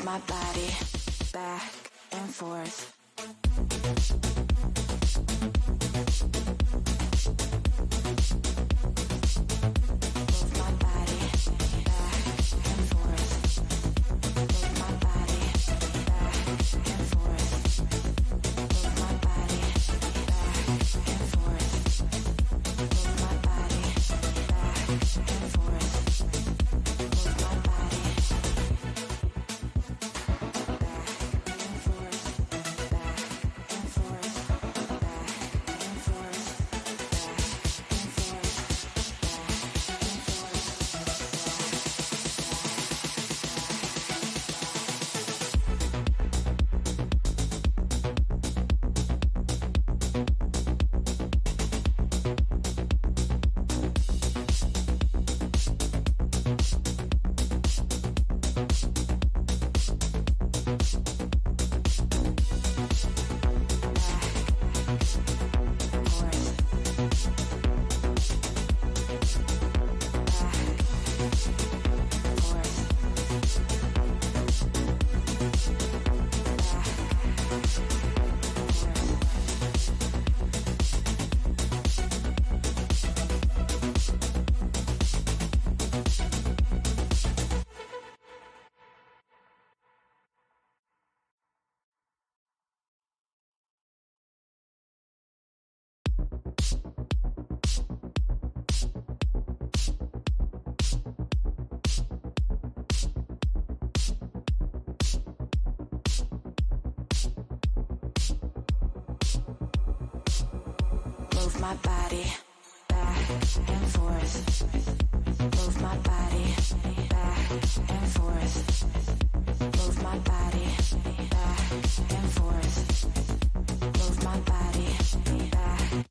my body back and forth. My body back and forth. Move my body back and forth. Move my body back and forth. Move my body back.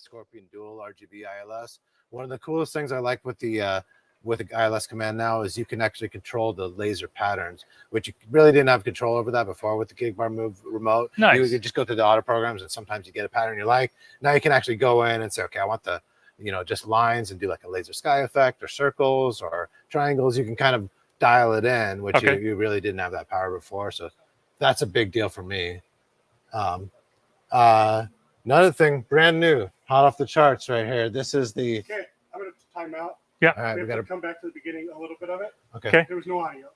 Scorpion Dual RGB ILS. One of the coolest things I like with the ILS Command now is you can actually control the laser patterns, which you really didn't have control over that before with the gig bar move remote. Nice. You could just go through the auto programs, and sometimes you get a pattern you like. Now you can actually go in and say, okay, I want the, just lines, and do like a laser sky effect or circles or triangles. You can kind of dial it in, which you really didn't have that power before. So that's a big deal for me. Another thing, brand new, hot off the charts right here. This is the... Okay, I'm going to time out. Yeah. All right, we got to come back to the beginning a little bit of it. Okay. There was no audio.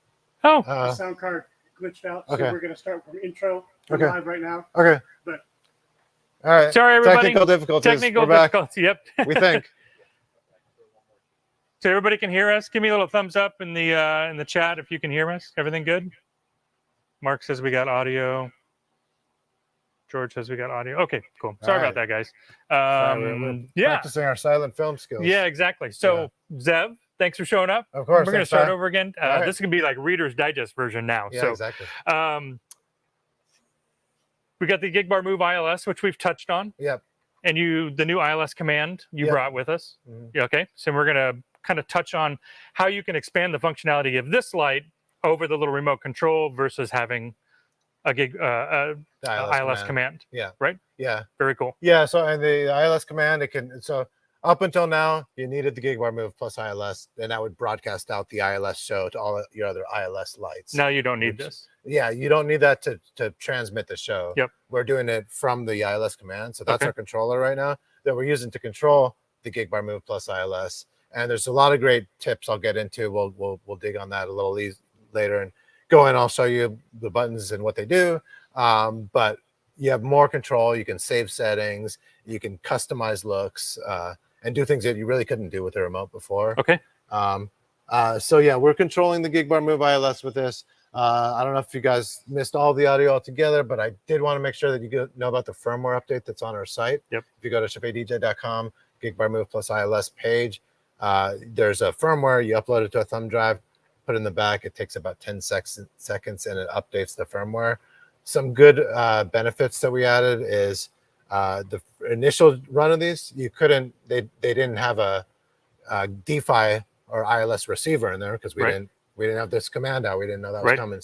Oh. The sound card glitched out, so we're going to start from intro. Okay. Live right now. Okay. But all right. Sorry, everybody. Technical difficulties. Technical difficulties. Yep. We think. So everybody can hear us. Give me a little thumbs up in the chat if you can hear us. Everything good? Mark says we got audio. George says we got audio. Okay, cool. Sorry about that, guys. We're practicing our silent film skills. Yeah, exactly. So Zev, thanks for showing up. Of course. We're going to start over again. Right. This is going to be like Reader's Digest version now. Yeah, so, exactly. We got the Gig Bar Move ILS, which we've touched on. Yep. And the new ILS Command you brought with us. Mm-hmm. Yeah, okay. So we're going to kind of touch on how you can expand the functionality of this light over the little remote control versus having a ILS command. Yeah. Right? Yeah. Very cool. Yeah. So, and the ILS command, up until now, you needed the Gig Bar Move plus ILS, and that would broadcast out the ILS show to all your other ILS lights. Now you don't need this. Yeah, you don't need that to transmit the show. Yep. We're doing it from the ILS command. So that's our controller right now that we're using to control the Gig Bar Move plus ILS. And there's a lot of great tips I'll get into. We'll dig on that a little later and go in. I'll show you the buttons and what they do. But you have more control. You can save settings. You can customize looks and do things that you really couldn't do with the remote before. Okay. So yeah, we're controlling the Gig Bar Move ILS with this. I don't know if you guys missed all the audio altogether, but I did want to make sure that you know about the firmware update that's on our site. Yep. If you go to chauvetdj.com, Gig Bar Move plus ILS page, there's a firmware. You upload it to a thumb drive, put it in the back. It takes about 10 seconds, and it updates the firmware. Some good benefits that we added is the initial run of these, they didn't have a DeFi or ILS receiver in there because we didn't have this command out. We didn't know that was coming.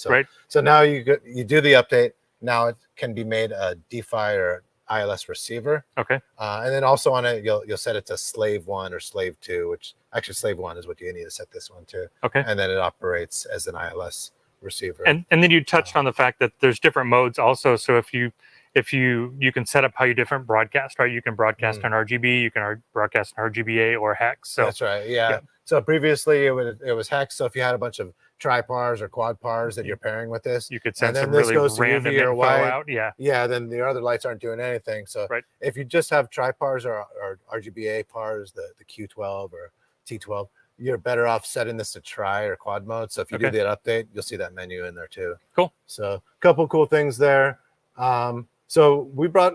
So now you do the update. Now it can be made a DeFi or ILS receiver. Okay. And then also on it, you'll set it to slave 1 or slave 2, which actually slave 1 is what you need to set this one to. Okay. And then it operates as an ILS receiver. And then you touched on the fact that there's different modes also. So if you can set up how you different broadcast, right? You can broadcast on RGB, you can broadcast on RGBA or hex. So that's right. Yeah. So previously it was hex. So if you had a bunch of tri-pars or quad pars that you're pairing with this, you could send and then some this really goes to random UV or info white out. Yeah. Yeah. Then the other lights aren't doing anything. So if you just have tri-pars or RGBA pars, the Q12 or T12, you're better off setting this to tri or quad mode. So if you do that update, you'll see that menu in there too. Cool. So a couple cool things there. So we brought,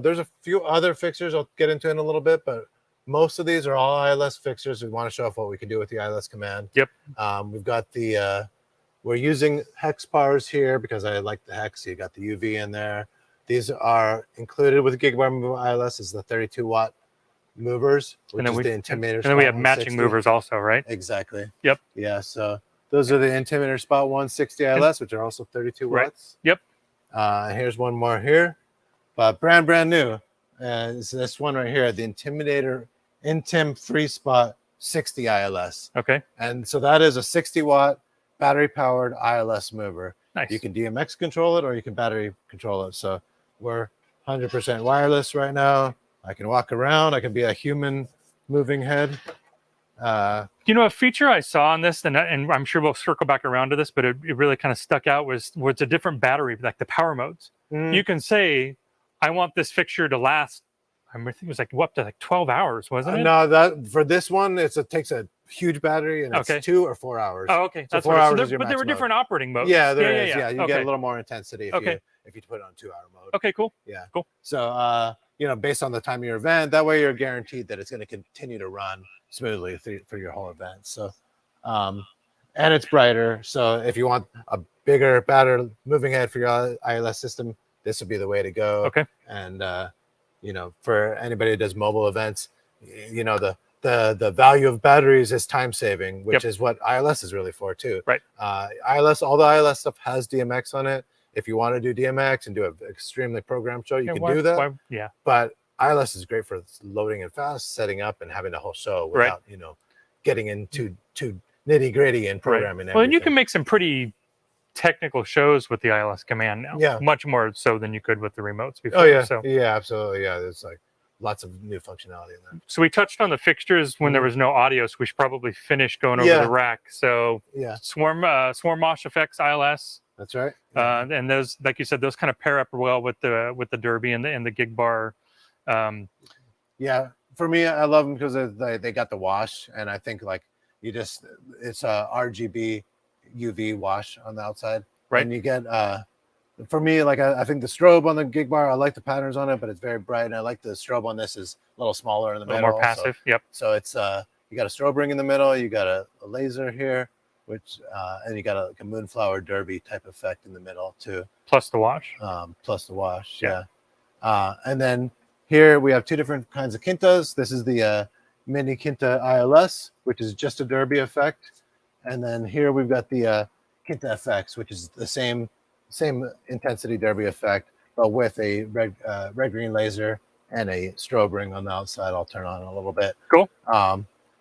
there's a few other fixtures I'll get into in a little bit, but most of these are all ILS fixtures. We want to show off what we can do with the ILS command. Yep. We've got we're using hex pars here because I like the hex. You got the UV in there. These are included with the Gig Bar Move ILS is the 32 watt movers, which is the Intimidator. And then we have matching movers also, right? Exactly. Yep. Yeah. So those are the Intimidator Spot 160 ILS, which are also 32 watts. Yep. Here's one more here, but brand new. It's this one right here, the Intimidator Intim Free Spot 60 ILS. Okay. And so that is a 60 watt battery powered ILS mover. Nice. You can DMX control it or you can battery control it. So we're 100% wireless right now. I can walk around. I can be a human moving head. A feature I saw on this, and I'm sure we'll circle back around to this, but it really kind of stuck out was a different battery, like the power modes. You can say, I want this fixture to last, I think it was up to 12 hours, wasn't it? No, that for this one, it takes a huge battery and it's 2 or 4 hours. Oh, okay. So that's 4 hours is your but there were different operating modes. Yeah, there is. Yeah, you get a little more intensity if you put it on 2 hour mode. Okay, cool. Yeah. Cool. So, based on the time of your event, that way you're guaranteed that it's going to continue to run smoothly for your whole event. So, and it's brighter. So if you want a bigger, better moving head for your ILS system, this would be the way to go. Okay. And you know, for anybody that does mobile events, you know, the value of batteries is time saving, which is what ILS is really for too. Right. ILS, all the ILS stuff has DMX on it. If you want to do DMX and do an extremely programmed show, you can do that. But ILS is great for loading and fast, setting up, and having a whole show without you know, getting into too nitty gritty and programming. Well, and you can make some pretty technical shows with the ILS command now. Yeah, much more so than you could with the remotes before. Oh yeah, so yeah, absolutely. Yeah, there's like lots of new functionality in there. So we touched on the fixtures when there was no audio, so we should probably finish going over the rack. So Swarm Mosh Effects ILS. That's right. And those, like you said, those kind of pair up well with the Derby and the gig bar. Yeah, for me, I love them because they got the wash, and I think like it's a RGB UV wash on the outside, right? And you get for me, like I think the strobe on the gig bar, I like the patterns on it, but it's very bright, and I like the strobe on this is a little smaller in the middle, more passive. So it's you got a strobe ring in the middle, you got a laser here, which and you got a moonflower derby type effect in the middle too, plus the wash. And then here we have two different kinds of Kintas. This is the mini Kinta ILS, which is just a derby effect. And then here we've got the Kinta FX, which is the same intensity derby effect, but with a red-green laser and a strobe ring on the outside. I'll turn on a little bit. Cool.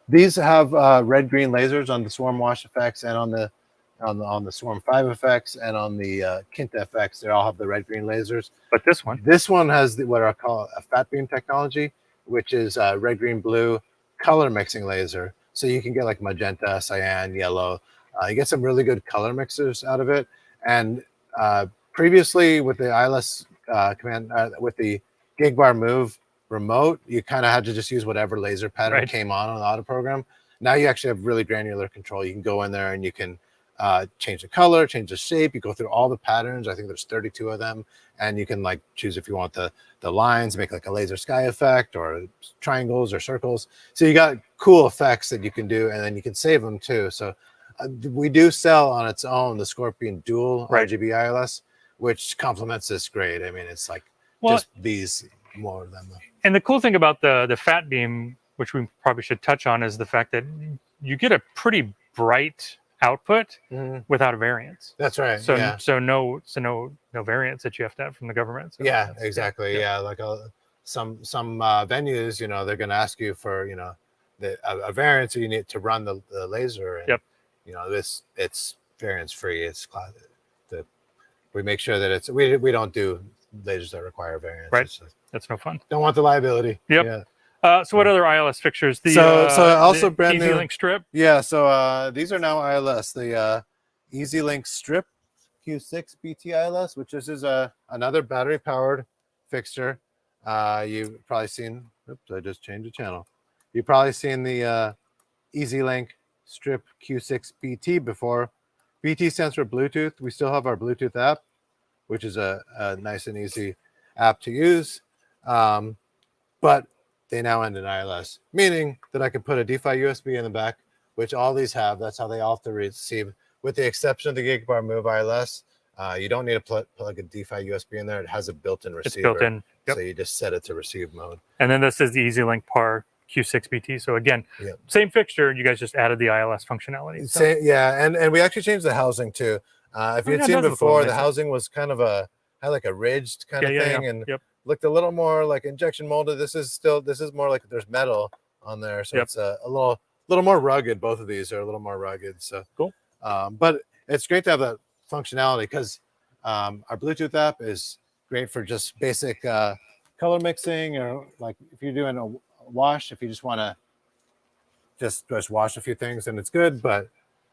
These have red-green lasers on the Swarm Wash effects and on the Swarm 5 effects and on the Kinta effects. They all have the red-green lasers. But this one has what I call a fat beam technology, which is red-green-blue color mixing laser. So you can get like magenta, cyan, yellow. You get some really good color mixers out of it. And previously with the ILS command, with the gig bar move remote, you kind of had to just use whatever laser pattern came on the auto program. Now you actually have really granular control. You can go in there and you can change the color, change the shape. You go through all the patterns. I think there's 32 of them, and you can like choose if you want the lines, make like a laser sky effect or triangles or circles. So you got cool effects that you can do, and then you can save them too. So we do sell on its own the Scorpion Dual RGB ILS, which complements this grade. I mean, it's like just these more than them. And the cool thing about the fat beam, which we probably should touch on, is the fact that you get a pretty bright output without a variance. That's right. So no variance that you have to have from the government. So yeah, exactly. Yeah, like some venues, you know, they're going to ask you for, you know, a variance, so you need to run the laser. And, you know, it's variance free. It's we make sure that it's we don't do lasers that require variance. Right. That's no fun. Don't want the liability. Yep. Yeah. So what other ILS fixtures? So also brand new EasyLink strip. Yeah. So these are now ILS. The EasyLink strip Q6 BT ILS, which this is another battery powered fixture. You've probably seen. Oops, I just changed the channel. You've probably seen the EasyLink strip Q6 BT before. BT stands for Bluetooth. We still have our Bluetooth app, which is a nice and easy app to use. But they now end in ILS, meaning that I can put a DeFi USB in the back, which all these have. That's how they all have to receive, with the exception of the Gig Bar Move ILS. You don't need to plug a DeFi USB in there. It has a built-in receiver. It's built in. Yep. So you just set it to receive mode. And then this is the EasyLink PAR Q6 BT. So again, same fixture. You guys just added the ILS functionality. So. Yeah, and we actually changed the housing too. If you'd seen before, the housing was kind of had like a ridged kind of thing, and looked a little more like injection molded. This is more like there's metal on there, so it's a little more rugged. Both of these are a little more rugged. So cool. But it's great to have that functionality because our Bluetooth app is great for just basic color mixing, or like if you're doing a wash, if you just want to just wash a few things, then it's good. But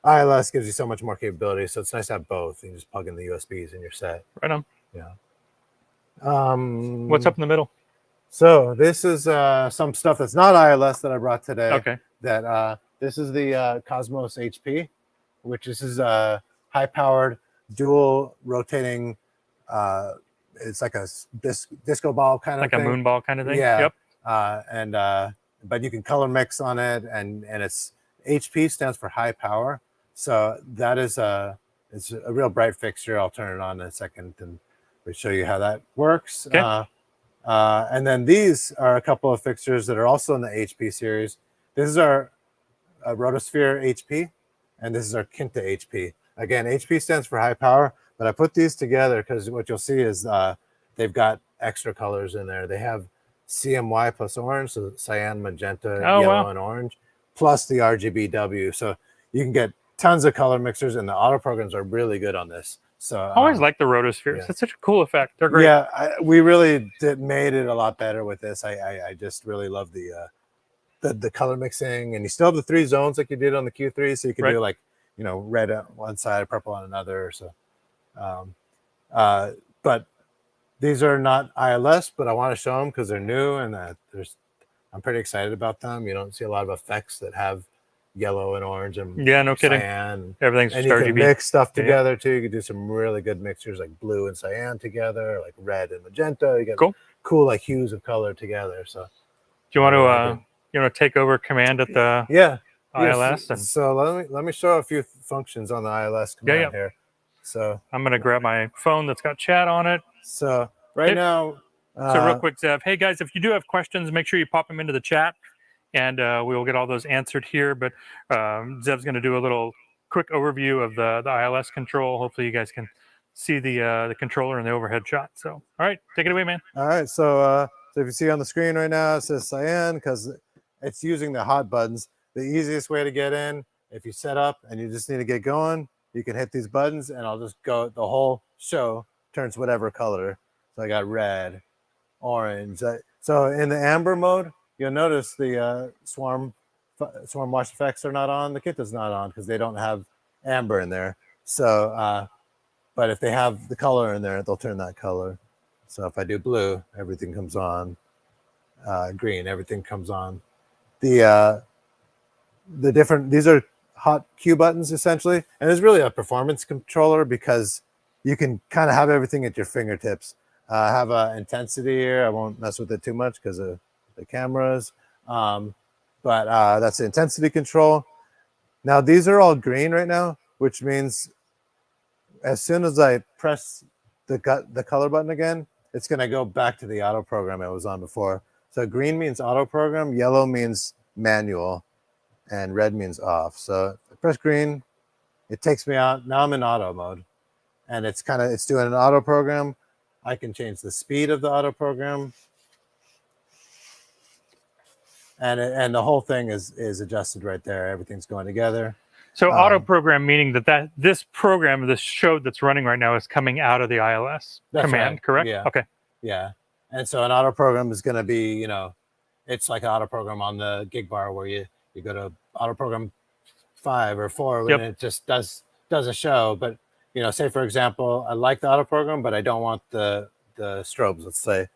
ILS gives you so much more capability, so it's nice to have both. You just plug in the USBs and you're set. Right on. Yeah. What's up in the middle? So this is some stuff that's not ILS that I brought today. Okay. That this is the Cosmos HP, which is a high-powered dual rotating. It's like a disco ball kind of thing. Like a moon ball kind of thing. Yeah. Yep. But you can color mix on it, and it's HP stands for high power. So that is it's a real bright fixture. I'll turn it on in a second and we'll show you how that works. Okay. And then these are a couple of fixtures that are also in the HP series. This is our Rotosphere HP, and this is our Kinta HP. Again, HP stands for high power, but I put these together because what you'll see is they've got extra colors in there. They have CMY plus orange, so cyan, magenta, yellow, and orange, plus the RGBW. So you can get tons of color mixers, and the auto programs are really good on this. So I always like the Rotospheres. yeah. It's such a cool effect. They're great. Yeah, we really made it a lot better with this. I just really love the color mixing, and you still have the 3 zones like you did on the Q3, so you can do like, you know, red on one side, purple on another. So, but these are not ILS, but I want to show them because they're new, and I'm pretty excited about them. You don't see a lot of effects that have yellow and orange and no kidding. cyan. Everything's and you can RGB. mix stuff together too. You can do some really good mixtures like blue and cyan together, like red and magenta. You get cool like hues of color together. So do you want to take over command at the ILS? And so let me show a few functions on the ILS command here. So I'm gonna grab my phone that's got chat on it. So now, so real quick, Zev. Hey guys, if you do have questions, make sure you pop them into the chat, and we will get all those answered here. But Zev's going to do a little quick overview of the ILS control. Hopefully, you guys can see the controller and the overhead shot. So, all right, take it away, man. All right. So if you see on the screen right now, it says cyan because it's using the hot buttons. The easiest way to get in, if you set up and you just need to get going, you can hit these buttons, and I'll just go. The whole show turns whatever color. So I got red, orange. So in the amber mode, you'll notice the swarm wash effects are not on. The Kinta's not on because they don't have amber in there. So, but if they have the color in there, they'll turn that color. So if I do blue, everything comes on. Green, everything comes on. These are hot Q buttons essentially, and it's really a performance controller because you can kind of have everything at your fingertips. I have an intensity here. I won't mess with it too much because of the cameras. But that's the intensity control. Now, these are all green right now, which means as soon as I press the color button again, it's going to go back to the auto program I was on before. So green means auto program, yellow means manual, and red means off. So if I press green, it takes me out. Now I'm in auto mode, and it's doing an auto program. I can change the speed of the auto program, and the whole thing is adjusted right there. Everything's going together. So auto program meaning that this program, this show that's running right now, is coming out of the ILS command, correct? Yeah. Okay. Yeah. And so an auto program is going to be, you know, it's like an auto program on the gig bar where you go to auto program 5 or 4 and it just does a show. But you know, say for example, I like the auto program, but I don't want the strobes. Let's say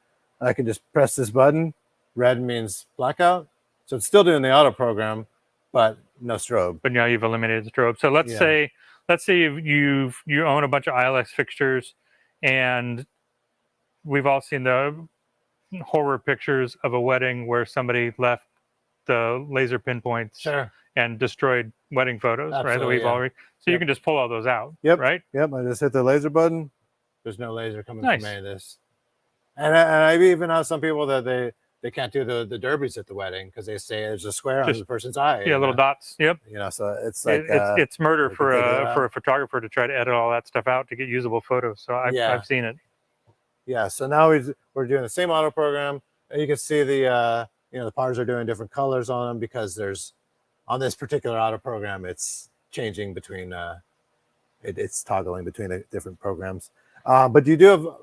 I can just press this button. Red means blackout, so it's still doing the auto program, but no strobe. But now you've eliminated the strobe. So let's say you own a bunch of ILS fixtures, and we've all seen the horror pictures of a wedding where somebody left the laser pinpoints and destroyed wedding photos, right? That we've already. So you can just pull all those out. Right. I just hit the laser button. There's no laser coming from any of this. And I even have some people that they can't do the derbies at the wedding because they say there's a square on the person's eye. Yeah, little dots. Yep. You know, so it's like it's murder for a photographer to try to edit all that stuff out to get usable photos. So I've seen it. Yeah. So now we're doing the same auto program. And you can see the the bars are doing different colors on them because there's on this particular auto program it's changing between it's toggling between the different programs. But you do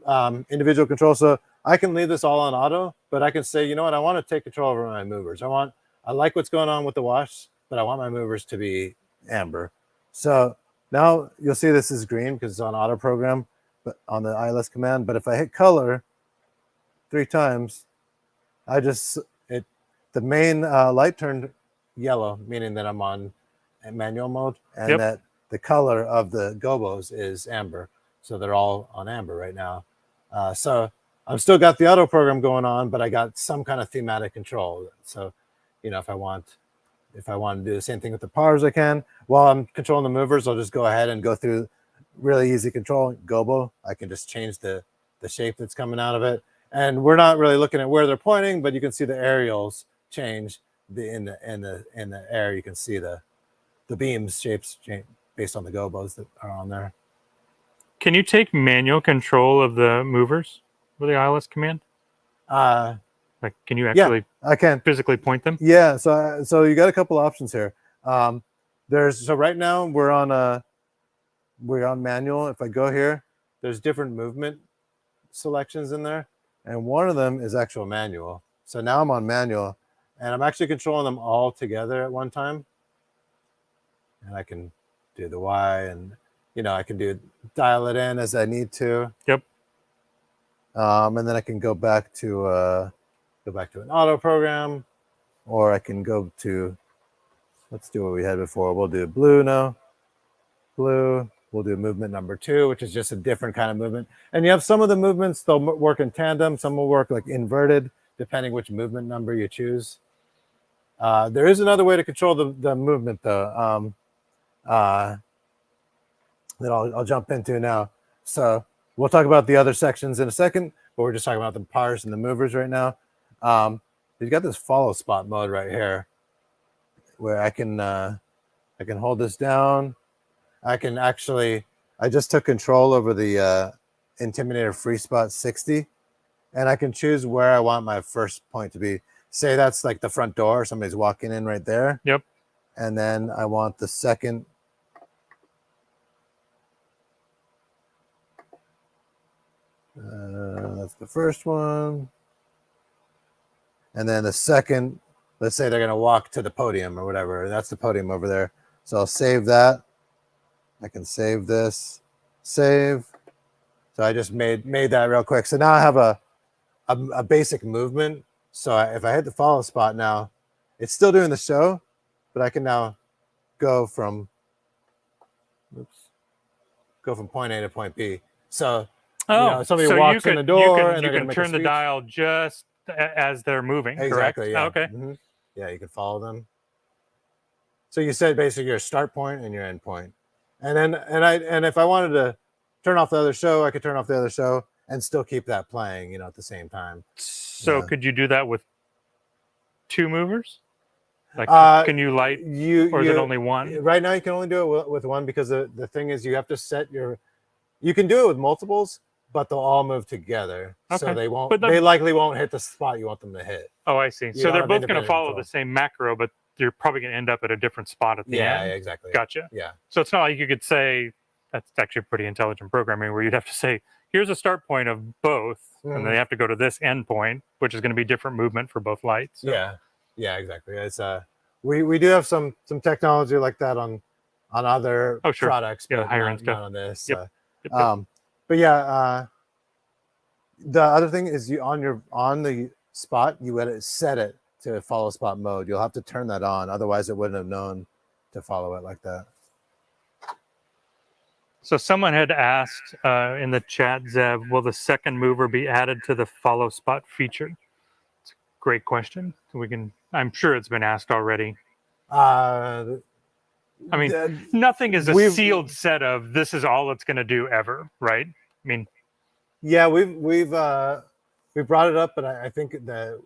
have individual control. So I can leave this all on auto, but I can say, you know what, I want to take control over my movers. I like what's going on with the wash, but I want my movers to be amber. So now you'll see this is green because it's on auto program, but on the ILS command. But if I hit color 3 times, the main light turned yellow, meaning that I'm on manual mode, and that the color of the gobos is amber. So they're all on amber right now. So I've still got the auto program going on, but I got some kind of thematic control. So, you know, if I want to do the same thing with the powers, I can. While I'm controlling the movers, I'll just go ahead and go through really easy control. Gobo, I can just change the shape that's coming out of it. And we're not really looking at where they're pointing, but you can see the aerials change in the air. You can see the beams shapes change based on the gobos that are on there. Can you take manual control of the movers with the ILS command? Like, can you actually I can physically point them? Yeah, so you got a couple options here. So right now we're on manual. If I go here, there's different movement selections in there, and one of them is actual manual. So now I'm on manual, and I'm actually controlling them all together at one time. And I can do the Y, and I can dial it in as I need to. Yep. And then I can go back to an auto program, or I can go to, let's do what we had before. We'll do blue now. Blue. We'll do movement number 2, which is just a different kind of movement. And you have some of the movements, they'll work in tandem. Some will work like inverted, depending which movement number you choose. There is another way to control the movement, though, that I'll jump into now. So we'll talk about the other sections in a second, but we're just talking about the powers and the movers right now. You've got this follow spot mode right here, where I can hold this down. I just took control over the Intimidator Free Spot 60, and I can choose where I want my first point to be. Say that's like the front door, somebody's walking in right there. Yep. And then I want the second. That's the first one. And then the second, let's say they're going to walk to the podium or whatever. That's the podium over there. So I'll save that. I can save this. Save. So I just made that real quick. So now I have a basic movement. So if I hit the follow spot now, it's still doing the show, but I can now go from point A to point B. So somebody walks in the door and you can turn the dial just as they're moving. Exactly. Correct? Yeah. Okay. Mm-hmm. Yeah, you can follow them. So you said basically your start point and your end point. And then and if I wanted to turn off the other show, I could turn off the other show and still keep that playing, at the same time. So could you do that with 2 movers? Like, can you light, or is it only one? Right now you can only do it with one, because the thing is you have to set you can do it with multiples, but they'll all move together. Okay. So they likely won't hit the spot you want them to hit. Oh, I see. So they're both going to follow the same macro, but you're probably going to end up at a different spot at the end. Yeah, exactly. Gotcha. Yeah. So it's not like you could say, that's actually pretty intelligent programming, where you'd have to say, here's a start point of both, and they have to go to this end point, which is going to be different movement for both lights. So. Yeah, exactly. It's we do have some technology like that on other products, but higher end stuff. Not on this. Yep. But yeah, the other thing is on the spot, you set it to follow spot mode. You'll have to turn that on, otherwise it wouldn't have known to follow it like that. So someone had asked in the chat, Zev, will the second mover be added to the follow spot feature? It's a great question. I'm sure it's been asked already. I mean, nothing is a sealed set of this is all it's going to do ever, right? I mean, yeah, we've brought it up, but I think the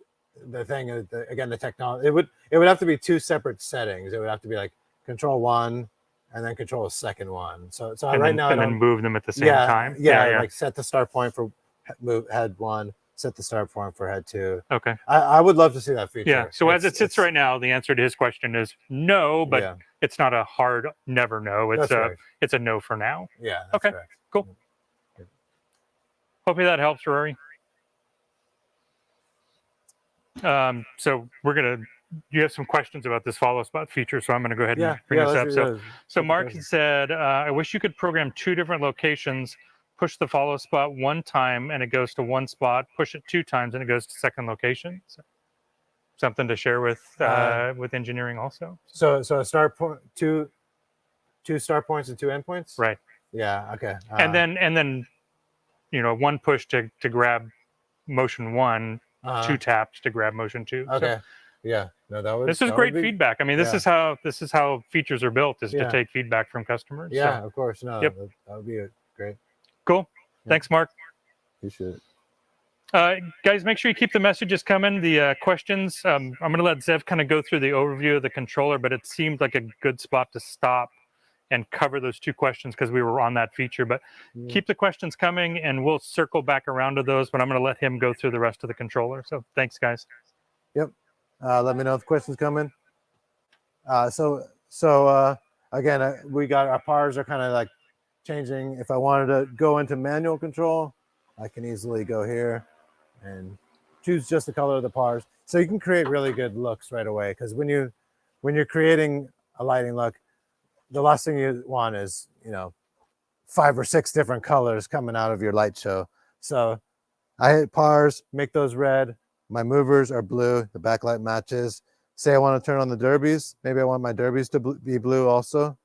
thing is, again, the technology, it would have to be 2 separate settings. It would have to be like control 1 and then control a second one. So right now, and then move them at the same time. Yeah, like set the start point for head 1, set the start point for head 2. Okay. I would love to see that feature. Yeah. So as it sits right now, the answer to his question is no, but it's not a hard never no. It's a no for now. Yeah. Okay. Correct. Cool. Hopefully that helps, Rory. So you have some questions about this follow spot feature, so I'm going to go ahead and bring this up. So Mark said, I wish you could program 2 different locations, push the follow spot 1 time and it goes to 1 spot, push it 2 times and it goes to second location. So something to share with engineering also. So a start point, 2 start points and 2 endpoints? Right. Yeah, okay. And then 1 push to grab motion 1, 2 taps to grab motion 2. Okay. So, yeah. No, this is great feedback. I mean, this is how features are built, is to take feedback from customers. Yeah, so. Of course. No, that would be great. Cool. Thanks, Mark. Appreciate it. Guys, make sure you keep the messages coming, the questions. I'm going to let Zev kind of go through the overview of the controller, but it seemed like a good spot to stop and cover those 2 questions because we were on that feature. But keep the questions coming, and we'll circle back around to those, but I'm going to let him go through the rest of the controller. So thanks, guys. Yep. Let me know if questions come in. Again, we got our pars are kind of like changing. If I wanted to go into manual control, I can easily go here and choose just the color of the pars. So you can create really good looks right away, because when you're creating a lighting look, the last thing you want is 5 or 6 different colors coming out of your light show. So I hit pars, make those red. My movers are blue. The backlight matches. Say I want to turn on the derbies. Maybe I want my derbies to be blue also.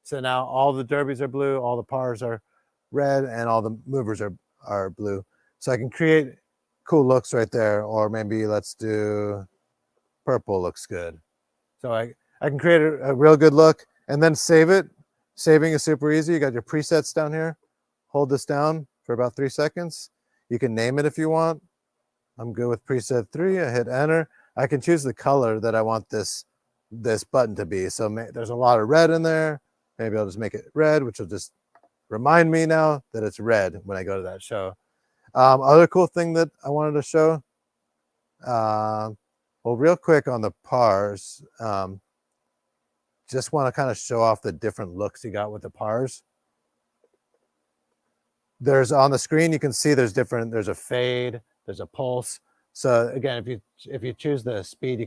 So now all the derbies are blue, all the pars are red, and all the movers are blue. So I can create cool looks right there. Or maybe let's do purple looks good. So I can create a real good look and then save it. Saving is super easy. You got your presets down here. Hold this down for about 3 seconds. You can name it if you want. I'm good with preset 3. I hit enter. I can choose the color that I want this button to be. So there's a lot of red in there. Maybe I'll just make it red, which will just remind me now that it's red when I go to that show. Other cool thing that I wanted to show. Well, real quick on the pars. Just want to kind of show off the different looks you got with the pars. There's on the screen, you can see there's a fade, there's a pulse. So again, if you choose the speed,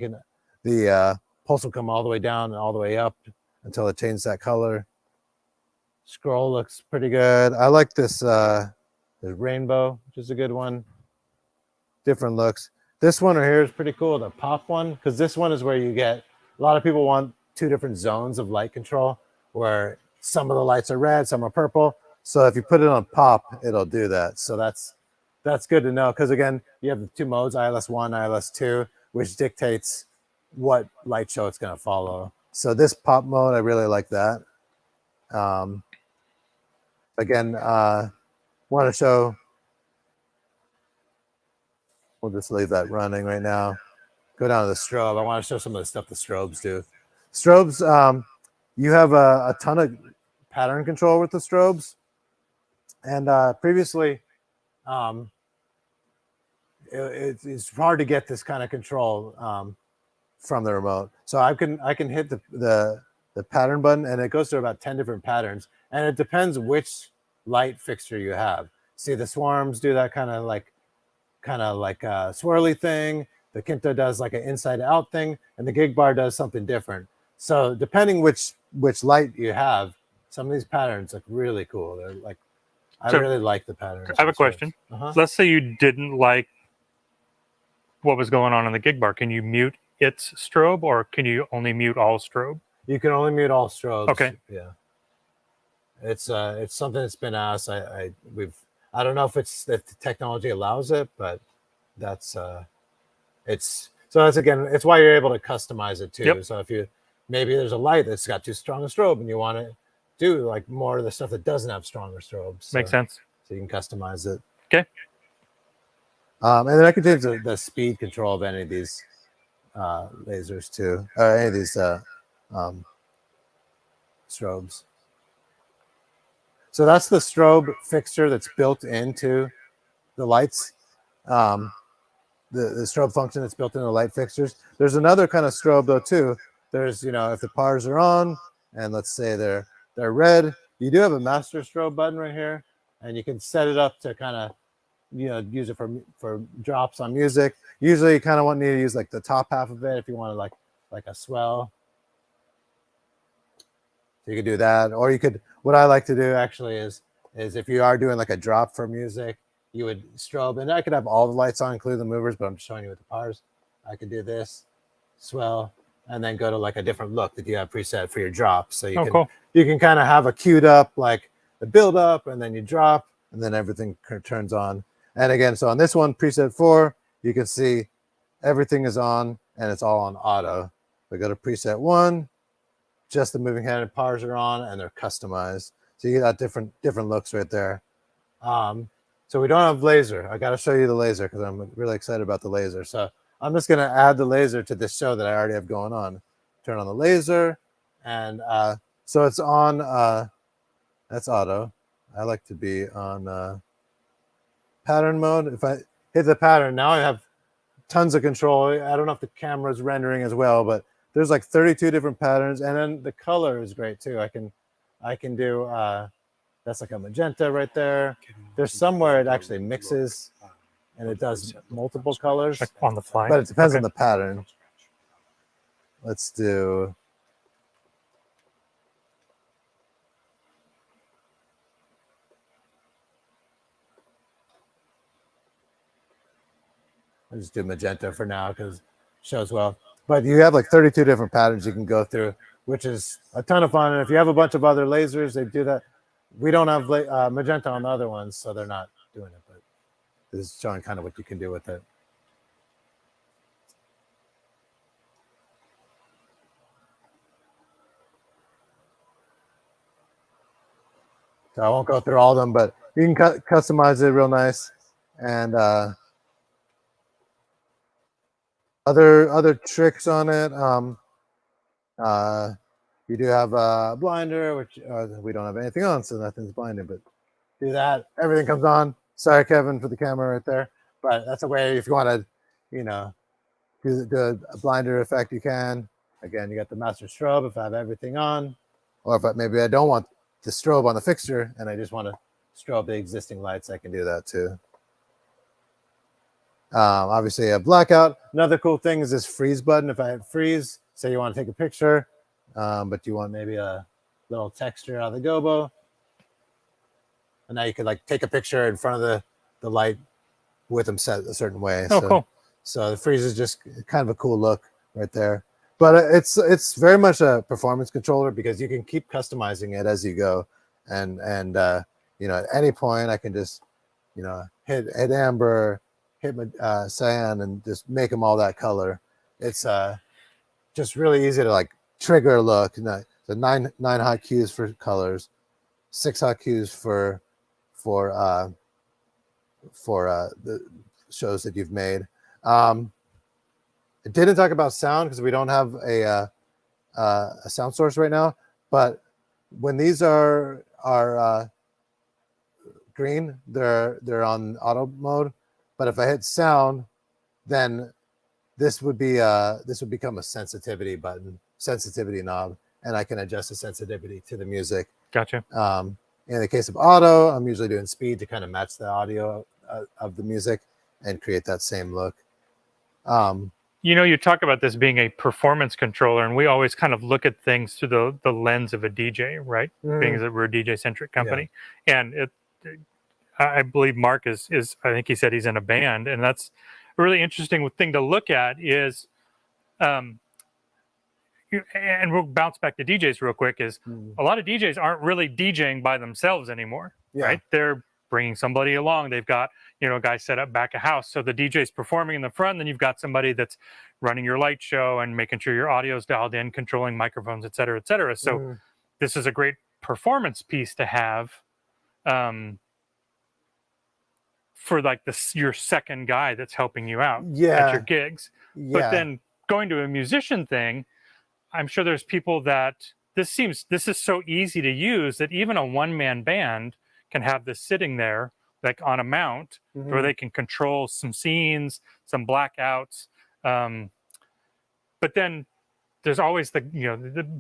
the pulse will come all the way down and all the way up until it changes that color. Scroll looks pretty good. I like this rainbow, which is a good one. Different looks. This one right here is pretty cool, the pop one, because this one is where you get, a lot of people want 2 different zones of light control, where some of the lights are red, some are purple. So if you put it on pop, it'll do that. So that's good to know, because again, you have the 2 modes, ILS 1, ILS 2, which dictates what light show it's going to follow. So this pop mode, I really like that. Again, want to show, we'll just leave that running right now. Go down to the strobe. I want to show some of the stuff the strobes do. Strobes, you have a ton of pattern control with the strobes. And previously, it's hard to get this kind of control from the remote. So I can hit the pattern button, and it goes through about 10 different patterns, and it depends which light fixture you have. See, the swarms do that kind of like a swirly thing. The Kinta does like an inside out thing, and the gig bar does something different. So depending which light you have, some of these patterns look really cool. They're like, I really like the patterns. I have a question. Let's say you didn't like what was going on in the gig bar. Can you mute its strobe, or can you only mute all strobe? You can only mute all strobes. Okay. Yeah. It's something that's been asked. I don't know if the technology allows it, but that's it's why you're able to customize it too. Yep. So if maybe there's a light that's got too strong a strobe and you want to do like more of the stuff that doesn't have stronger strobes. Makes sense. So you can customize it. Okay. And then I can change the speed control of any of these lasers too, or any of these strobes. So that's the strobe fixture that's built into the lights. The strobe function that's built into the light fixtures. There's another kind of strobe though too. There's, if the pars are on and let's say they're red, you do have a master strobe button right here, and you can set it up to kind of, use it for drops on music. Usually you kind of need to use like the top half of it if you want to like a swell. So you could do that, or you could, what I like to do actually is if you are doing like a drop for music, you would strobe, and I could have all the lights on, including the movers, but I'm just showing you with the pars. I could do this, swell, and then go to like a different look that you have preset for your drop. So you can kind of have a queued up, like the build up, and then you drop, and then everything turns on. And again, so on this one, preset 4, you can see everything is on, and it's all on auto. We go to preset 1, just the moving head and pars are on, and they're customized. So you got different looks right there. So So we don't have laser. I got to show you the laser because I'm really excited about the laser. So I'm just going to add the laser to this show that I already have going on. Turn on the laser, and so it's on. That's auto. I like to be on pattern mode. If I hit the pattern, now I have tons of control. I don't know if the camera's rendering as well, but there's like 32 different patterns, and then the color is great too. I can do that's like a magenta right there. There's somewhere it actually mixes and it does multiple colors. Like on the fly. But it depends Okay. on the pattern. Let's do. I'll just do magenta for now because it shows well. But you have like 32 different patterns you can go through, which is a ton of fun. And if you have a bunch of other lasers, they do that. We don't have magenta on the other ones, so they're not doing it. But this is showing kind of what you can do with it. So I won't go through all of them, but you can customize it real nice. And other tricks on it. You do have a blinder, which we don't have anything on, so nothing's blinded. But do that, everything comes on. Sorry, Kevin, for the camera right there. But that's a way if you want to, you know, do a blinder effect, you can. Again, you got the master strobe if I have everything on, or if maybe I don't want the strobe on the fixture and I just want to strobe the existing lights, I can do that too. Obviously a blackout. Another cool thing is this freeze button. If I hit freeze, say you want to take a picture, but you want maybe a little texture out of the gobo, and now you could like take a picture in front of the light with them set a certain way. Oh, cool. So the freeze is just kind of a cool look right there. But it's very much a performance controller because you can keep customizing it as you go, and you know, at any point I can just, you know, hit amber, hit cyan, and just make them all that color. It's just really easy to like trigger a look. So nine hotkeys for colors, 6 hotkeys for the shows that you've made. I didn't talk about sound because we don't have a sound source right now. But when these are green, they're on auto mode. But if I hit sound, then this would become a sensitivity button, sensitivity knob, and I can adjust the sensitivity to the music. Gotcha. In the case of auto, I'm usually doing speed to kind of match the audio of the music and create that same look. You know, you talk about this being a performance controller, and we always kind of look at things through the lens of a DJ, right? Being that we're a DJ-centric company. Yeah. And I believe Mark is, I think he said he's in a band, and that's a really interesting thing to look at is, and we'll bounce back to DJs real quick, is a lot of DJs aren't really DJing by themselves anymore, right? They're bringing somebody along. They've got, you know, a guy set up back a house. So the DJ's performing in the front, then you've got somebody that's running your light show and making sure your audio's dialed in, controlling microphones, et cetera, et cetera. So this is a great performance piece to have for like your second guy that's helping you out at your gigs. But then going to a musician thing, I'm sure there's people that this is so easy to use that even a one-man band can have this sitting there like on a mount where they can control some scenes, some blackouts. But then there's always the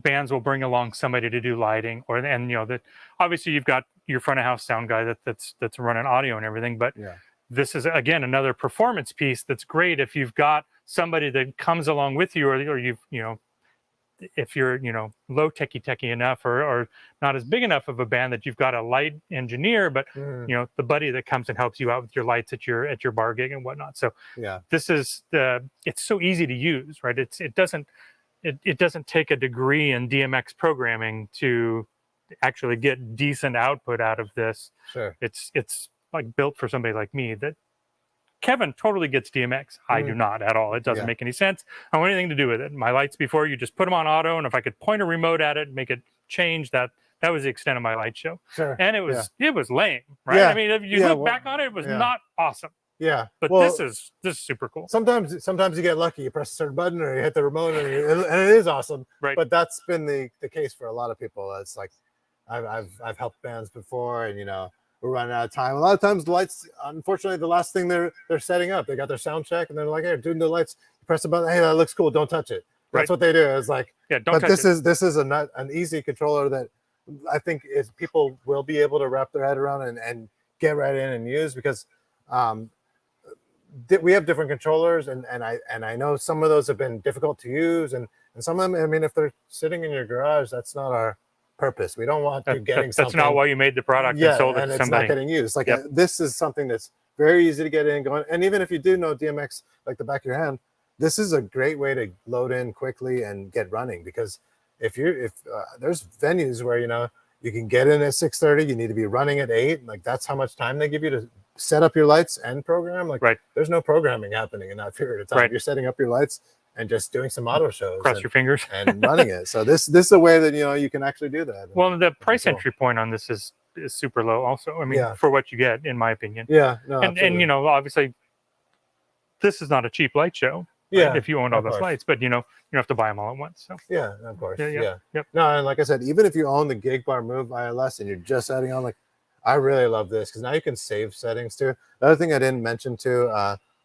bands will bring along somebody to do lighting, and you know that obviously you've got your front of house sound guy that's running audio and everything. But this is again another performance piece that's great if you've got somebody that comes along with you, or you've if you're low techie enough or not as big enough of a band that you've got a light engineer, but the buddy that comes and helps you out with your lights at your bar gig and whatnot. So this is it's so easy to use, right? It doesn't take a degree in DMX programming to actually get decent output out of this. Sure. It's like built for somebody like me. That Kevin totally gets DMX. I do not at all. It doesn't make any sense. I don't want anything to do with it. My lights before, you just put them on auto, and if I could point a remote at it and make it change, that's that was the extent of my light show. Sure. And it was lame, right? Yeah. I mean, if you look back on it, it was not awesome. Yeah. But well, this is super cool. Sometimes you get lucky. You press a certain button or you hit the remote, and it is awesome. Right. But that's been the case for a lot of people. It's like I've helped bands before, and we're running out of time. A lot of times the lights, unfortunately, the last thing they're setting up, they got their sound check, and they're like, "Hey, doing the lights." You press the button. Hey, that looks cool. Don't touch it. That's what they do. It's like, don't but touch this it. this is an easy controller that I think is people will be able to wrap their head around and get right in and use, because we have different controllers, and I know some of those have been difficult to use, and some of them, I mean, if they're sitting in your garage, that's not our purpose. We don't want you getting something. That's not why you made the product and sold it to it's somebody. not getting used. Like this is something that's very easy to get in going. And even if you do know DMX like the back of your hand, this is a great way to load in quickly and get running, because if there's venues where you can get in at 6:30, you need to be running at 8. Like that's how much time they give you to set up your lights and program. Like there's no programming happening in that period of time. You're setting up your lights and just doing some auto shows. Cross your fingers and running it. So this is a way that you can actually do that. Well, the price entry point on this is super low. Also, I mean, for what you get, in my opinion. Yeah. No. And obviously, this is not a cheap light show. Yeah. Right, if you own all those lights, but you don't have to buy them all at once. So yeah, of course. Yeah. Yep. No, and like I said, even if you own the Gig Bar Move ILS and you're just adding on, like, I really love this because now you can save settings too. The other thing I didn't mention too,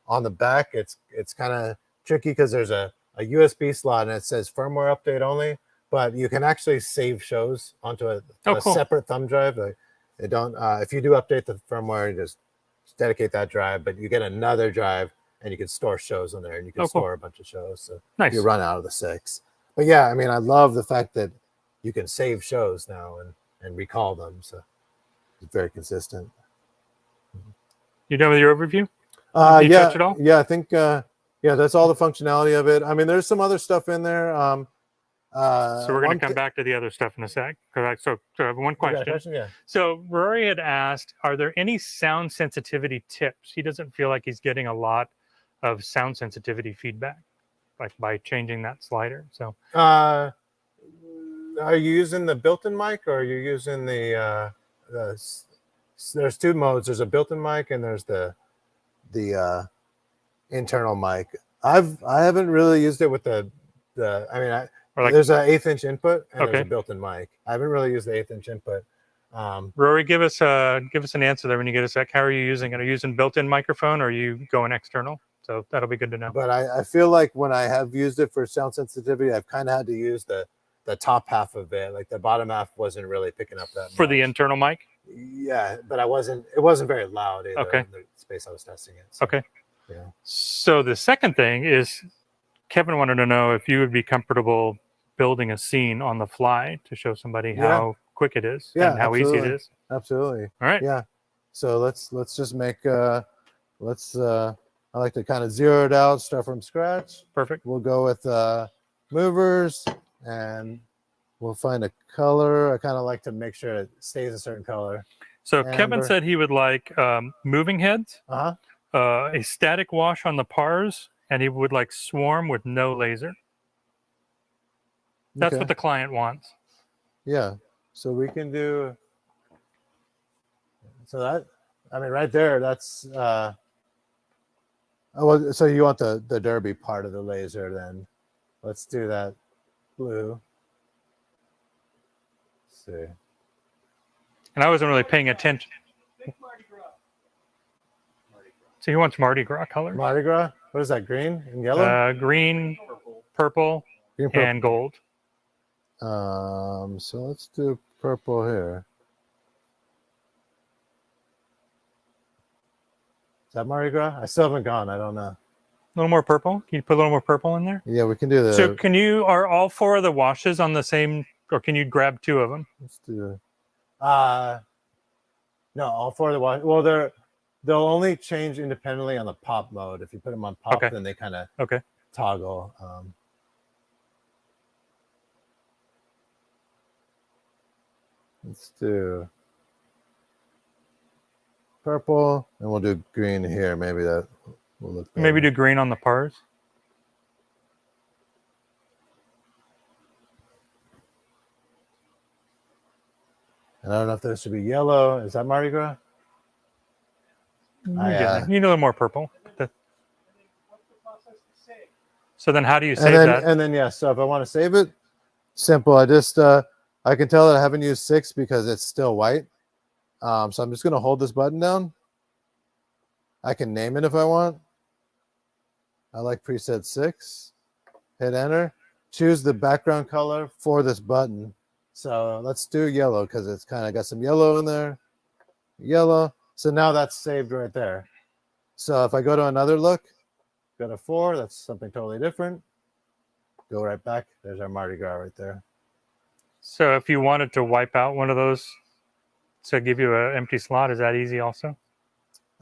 on the back, it's kind of tricky because there's a USB slot and it says firmware update only, but you can actually save shows onto a separate thumb drive. Like they don't. If you do update the firmware, you just dedicate that drive, but you get another drive and you can store shows on there, and you can store a bunch of shows. So you run out of the 6. But yeah, I mean, I love the fact that you can save shows now and recall them. So it's very consistent. You done with your overview? Touch it all? Yeah, I think that's all the functionality of it. I mean, there's some other stuff in there. So we're going to come back to the other stuff in a sec. So I have one question. Yeah. So Rory had asked, are there any sound sensitivity tips? He doesn't feel like he's getting a lot of sound sensitivity feedback, like by changing that slider. So are you using the built-in mic, or are you using the there's 2 modes. There's a built-in mic and there's the internal mic. I haven't really used it with the there's an 1/8" input and there's a built-in mic. I haven't really used the 1/8" input. Rory, give us an answer there when you get a sec. How are you using it? Are you using built-in microphone, or are you going external? So that'll be good to know. But I feel like when I have used it for sound sensitivity, I've kind of had to use the top half of it. Like the bottom half wasn't really picking up that much. For the internal mic? Yeah, but it wasn't very loud either in the space I was testing it. So, okay. Yeah. So the second thing is, Kevin wanted to know if you would be comfortable building a scene on the fly to show somebody how quick it is and how easy it is. Absolutely. All right. Yeah. So let's just make I like to kind of zero it out, start from scratch. Perfect. We'll go with movers, and we'll find a color. I kind of like to make sure it stays a certain color. So Kevin said he would like moving heads, a static wash on the pars, and he would like swarm with no laser. That's what the client wants. Yeah. So we can do. So that, I mean, right there, that's. So you want the derby part of the laser then? Let's do that blue. Let's see. And I wasn't really paying attention. So he wants Mardi Gras colors. Mardi Gras? What is that, green and yellow? Green, purple, and gold. So let's do purple here. Is that Mardi Gras? I still haven't gone. I don't know. A little more purple? Can you put a little more purple in there? Yeah, we can do that. So are all 4 of the washes on the same, or can you grab 2 of them? Let's do no, all 4 of the washes. Well, they'll only change independently on the pop mode. If you put them on pop, then they kind of toggle. Let's do purple, and we'll do green here. Maybe that will look better. Maybe do green on the pars. And I don't know if this should be yellow. Is that Mardi Gras? You need a little more purple. So then how do you save that? And then, yeah, so if I want to save it, simple. I just, I can tell that I haven't used 6 because it's still white. So I'm just going to hold this button down. I can name it if I want. I like preset 6. Hit enter. Choose the background color for this button. So let's do yellow because it's kind of got some yellow in there. Yellow. So now that's saved right there. So if I go to another look, go to 4, that's something totally different. Go right back. There's our Mardi Gras right there. So if you wanted to wipe out one of those to give you an empty slot, is that easy also?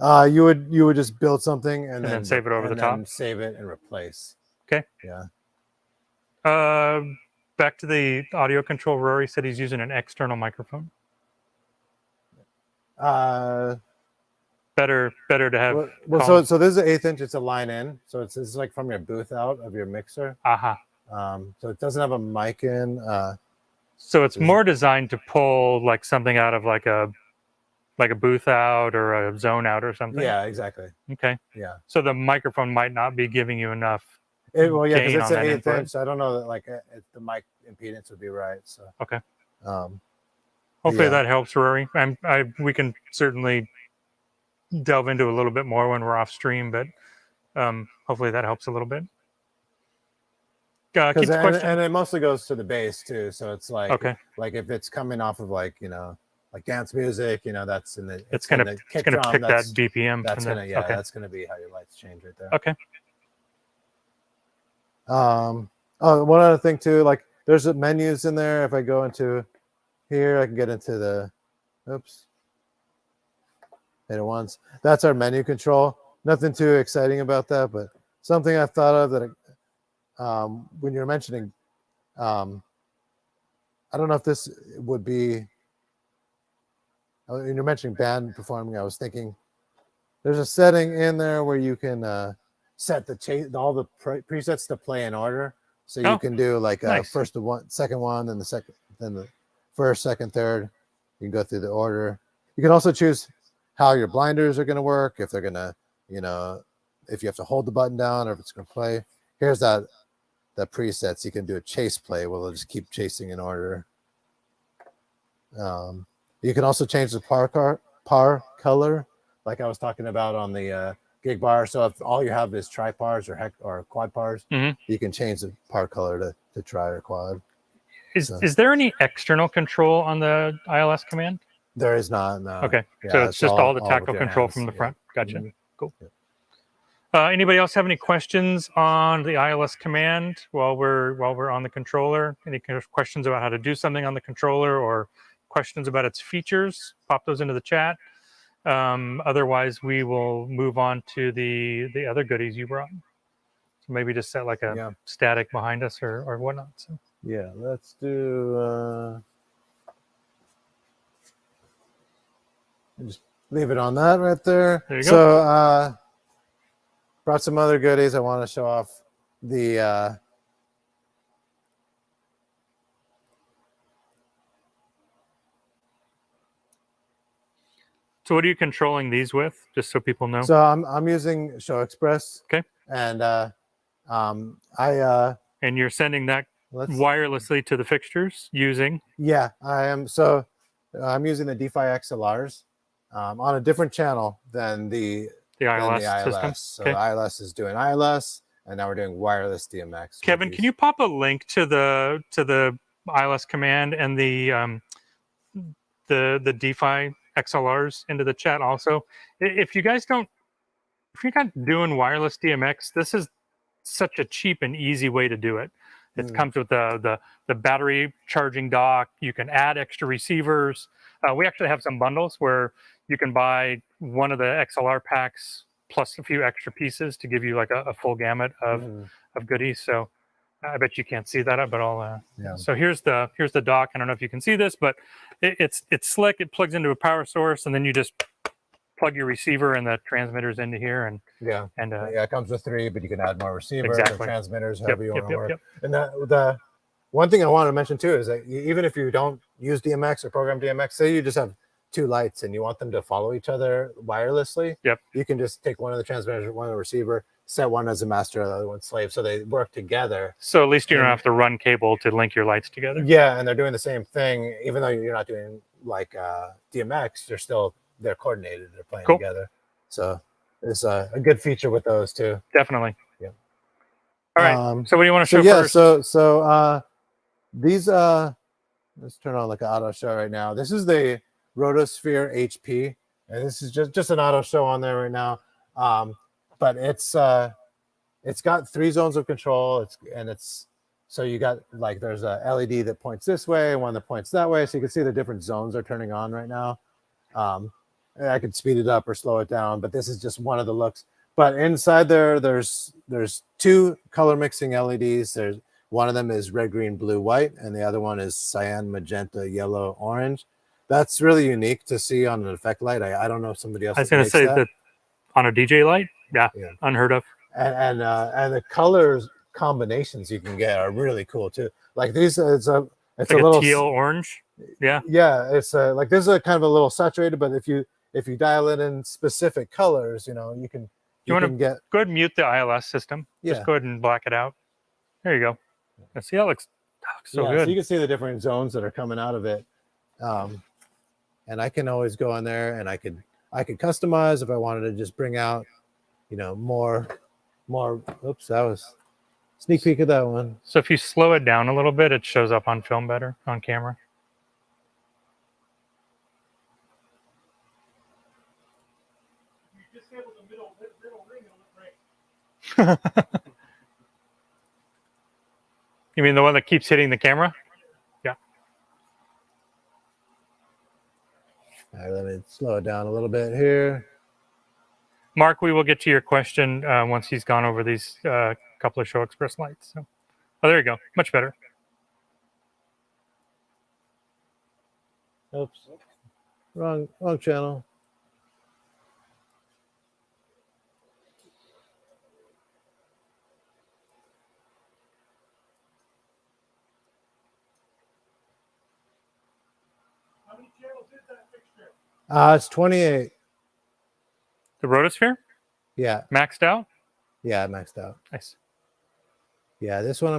You would just build something and then save it over the top. Save it and replace. Okay. Yeah. Back to the audio control. Rory said he's using an external microphone. Better to have. Well, so this is an 1/8 inch. It's a line in, so it's like from your booth out of your mixer. So it doesn't have a mic in. So it's more designed to pull like something out of like a booth out or a zone out or something. Yeah, exactly. Okay. Yeah. So the microphone might not be giving you enough. Well, yeah, because it's an 1/8 input. inch. So I don't know that like the mic impedance would be right. So okay. Hopefully that helps, Rory. We can certainly delve into a little bit more when we're off stream, but hopefully that helps a little bit. Keep the question. And it mostly goes to the bass too. So it's like, okay, like if it's coming off of like, like dance music, that's in the, it's gonna pick that BPM. That's gonna, that's gonna be how your lights change right there. Okay. Oh, one other thing too, like there's menus in there. If I go into here, I can get into the, oops, hit it once. That's our menu control. Nothing too exciting about that, but something I've thought of that when you're mentioning, I don't know if this would be, when you're mentioning band performing, I was thinking there's a setting in there where you can set all the presets to play in order. So you can do like nice. First one, second one, then the second, then the first, second, third. You can go through the order. You can also choose how your blinders are going to work, if they're going to, if you have to hold the button down or if it's going to play. Here's the presets. You can do a chase play where they'll just keep chasing in order. You can also change the par color, like I was talking about on the gig bar. So if all you have is tri-pars or quad pars, you can change the par color to tri or quad. Is there any external control on the ILS command? There is not, no. Okay, yeah, so it's just all the tactile control from the front. Gotcha. Cool. Yeah. Anybody else have any questions on the ILS command while we're on the controller? Any questions about how to do something on the controller or questions about its features? Pop those into the chat. Otherwise, we will move on to the other goodies you brought. So maybe just set like a static behind us or whatnot. So. Yeah, let's do. Just leave it on that right there. There you go. So brought some other goodies. I want to show off the So what are you controlling these with, just so people know? So I'm using Show Express. Okay. And and you're sending that wirelessly to the fixtures using? Yeah, I am. So I'm using the DeFi XLRs on a different channel than the ILS system. So the ILS is doing ILS, and now we're doing wireless DMX. Kevin, can you pop a link to the ILS command and the DeFi XLRs into the chat also? If you're not doing wireless DMX, this is such a cheap and easy way to do it. It comes with the battery charging dock. You can add extra receivers. We actually have some bundles where you can buy one of the XLR packs plus a few extra pieces to give you like a full gamut of goodies. So I bet you can't see that, but I'll. So here's the dock. I don't know if you can see this, but it's slick. It plugs into a power source, and then you just plug your receiver and the transmitters into here, and it comes with 3, but you can add more receivers or transmitters, however you want to work. And one thing I want to mention too is that even if you don't use DMX or program DMX, say you just have two lights and you want them to follow each other wirelessly, Yep. you can just take one of the transmitters, one of the receiver, set one as a master, the other one slave, so they work together. So at least you don't have to run cable to link your lights together. Yeah, and they're doing the same thing, even though you're not doing like DMX, they're coordinated, they're playing together. So it's a good feature with those too. Definitely. Yeah. All right. So what do you want to show first? So these let's turn on like an auto show right now. This is the Rotosphere HP, and this is just an auto show on there right now. But it's got 3 zones of control. So you got like there's a LED that points this way, one that points that way. So you can see the different zones are turning on right now. I could speed it up or slow it down, but this is just one of the looks. But inside there's 2 color mixing LEDs. One of them is red, green, blue, white, and the other one is cyan, magenta, yellow, orange. That's really unique to see on an effect light. I don't know if somebody else. I was going to say that on a DJ light, yeah. Unheard of. And the colors combinations you can get are really cool too. Like these, it's like a little teal orange. Yeah. Yeah, it's like this is a kind of a little saturated, but if you dial it in specific colors, you can get. Go ahead and mute the ILS system. Yeah. Just go ahead and black it out. There you go. Let's see how it looks so good. So you can see the different zones that are coming out of it. And I can always go on there and I could customize if I wanted to just bring out, more. Oops, that was sneak peek of that one. So if you slow it down a little bit, it shows up on film better on camera. You disable the middle ring, it'll look great. You mean the one that keeps hitting the camera? Yeah. All right, let me slow it down a little bit here. Mark, we will get to your question once he's gone over these couple of Show Express lights. So, there you go. Much better. Oops. Wrong channel. How many channels is that fixture? It's 28. The Rotosphere? Yeah. Maxed out? Yeah, maxed out. Nice. Yeah, this one I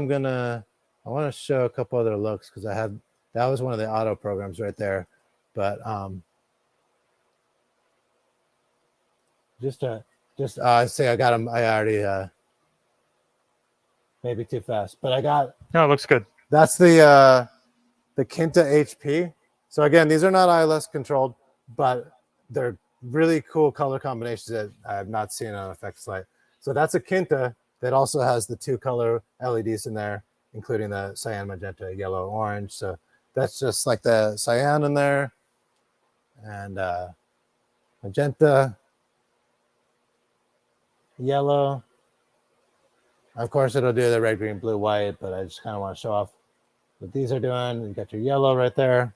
want to show a couple other looks because that was one of the auto programs right there. But I say I got them. I already maybe too fast, but I got. No, it looks good. That's the Kinta HP. So again, these are not ILS controlled, but they're really cool color combinations that I have not seen on effects light. So that's a Kinta that also has the 2 color LEDs in there, including the cyan, magenta, yellow, orange. So that's just like the cyan in there, and magenta, yellow. Of course, it'll do the red, green, blue, white, but I just kind of want to show off what these are doing. You got your yellow right there.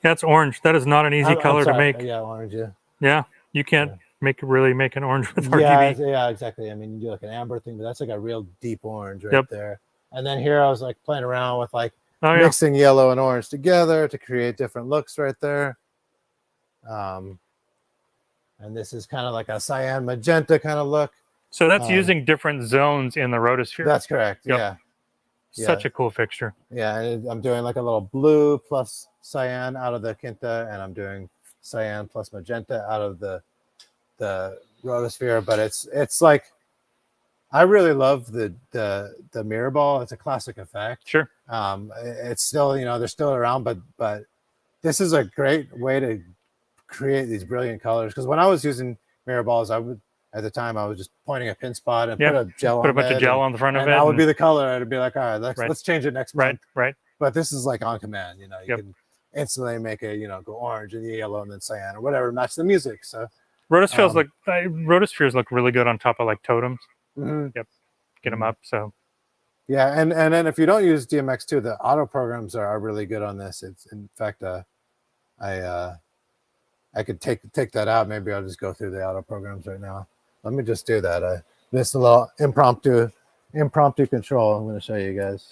Yeah, it's orange. That is not an easy color to make. Yeah, orange. Yeah. Yeah, you can't make an orange with RGB. Yeah, exactly. I mean, you do like an amber thing, but that's like a real deep orange right there. And then here I was like playing around with like mixing yellow and orange together to create different looks right there. And this is kind of like a cyan magenta kind of look. So that's using different zones in the Rotosphere. That's correct. Yep. Yeah. Such a cool fixture. Yeah, and I'm doing like a little blue plus cyan out of the Kinta, and I'm doing cyan plus magenta out of the Rotosphere. But it's like I really love the mirror ball. It's a classic effect. Sure. It's still they're still around, but this is a great way to create these brilliant colors. Because when I was using mirror balls, at the time I was just pointing a pin spot and put a bunch of gel on the front of it. That would be the color. It'd be like, all right, let's change it next month. Right. But this is like on command. You can instantly make it, go orange and yellow and then cyan or whatever, match the music. So Rotospheres look really good on top of like totems. Mm-hmm. Yep. Get them up. So yeah, and then if you don't use DMX2, the auto programs are really good on this. It's in fact I could take that out. Maybe I'll just go through the auto programs right now. Let me just do that. This a little impromptu impromptu control. I'm going to show you guys.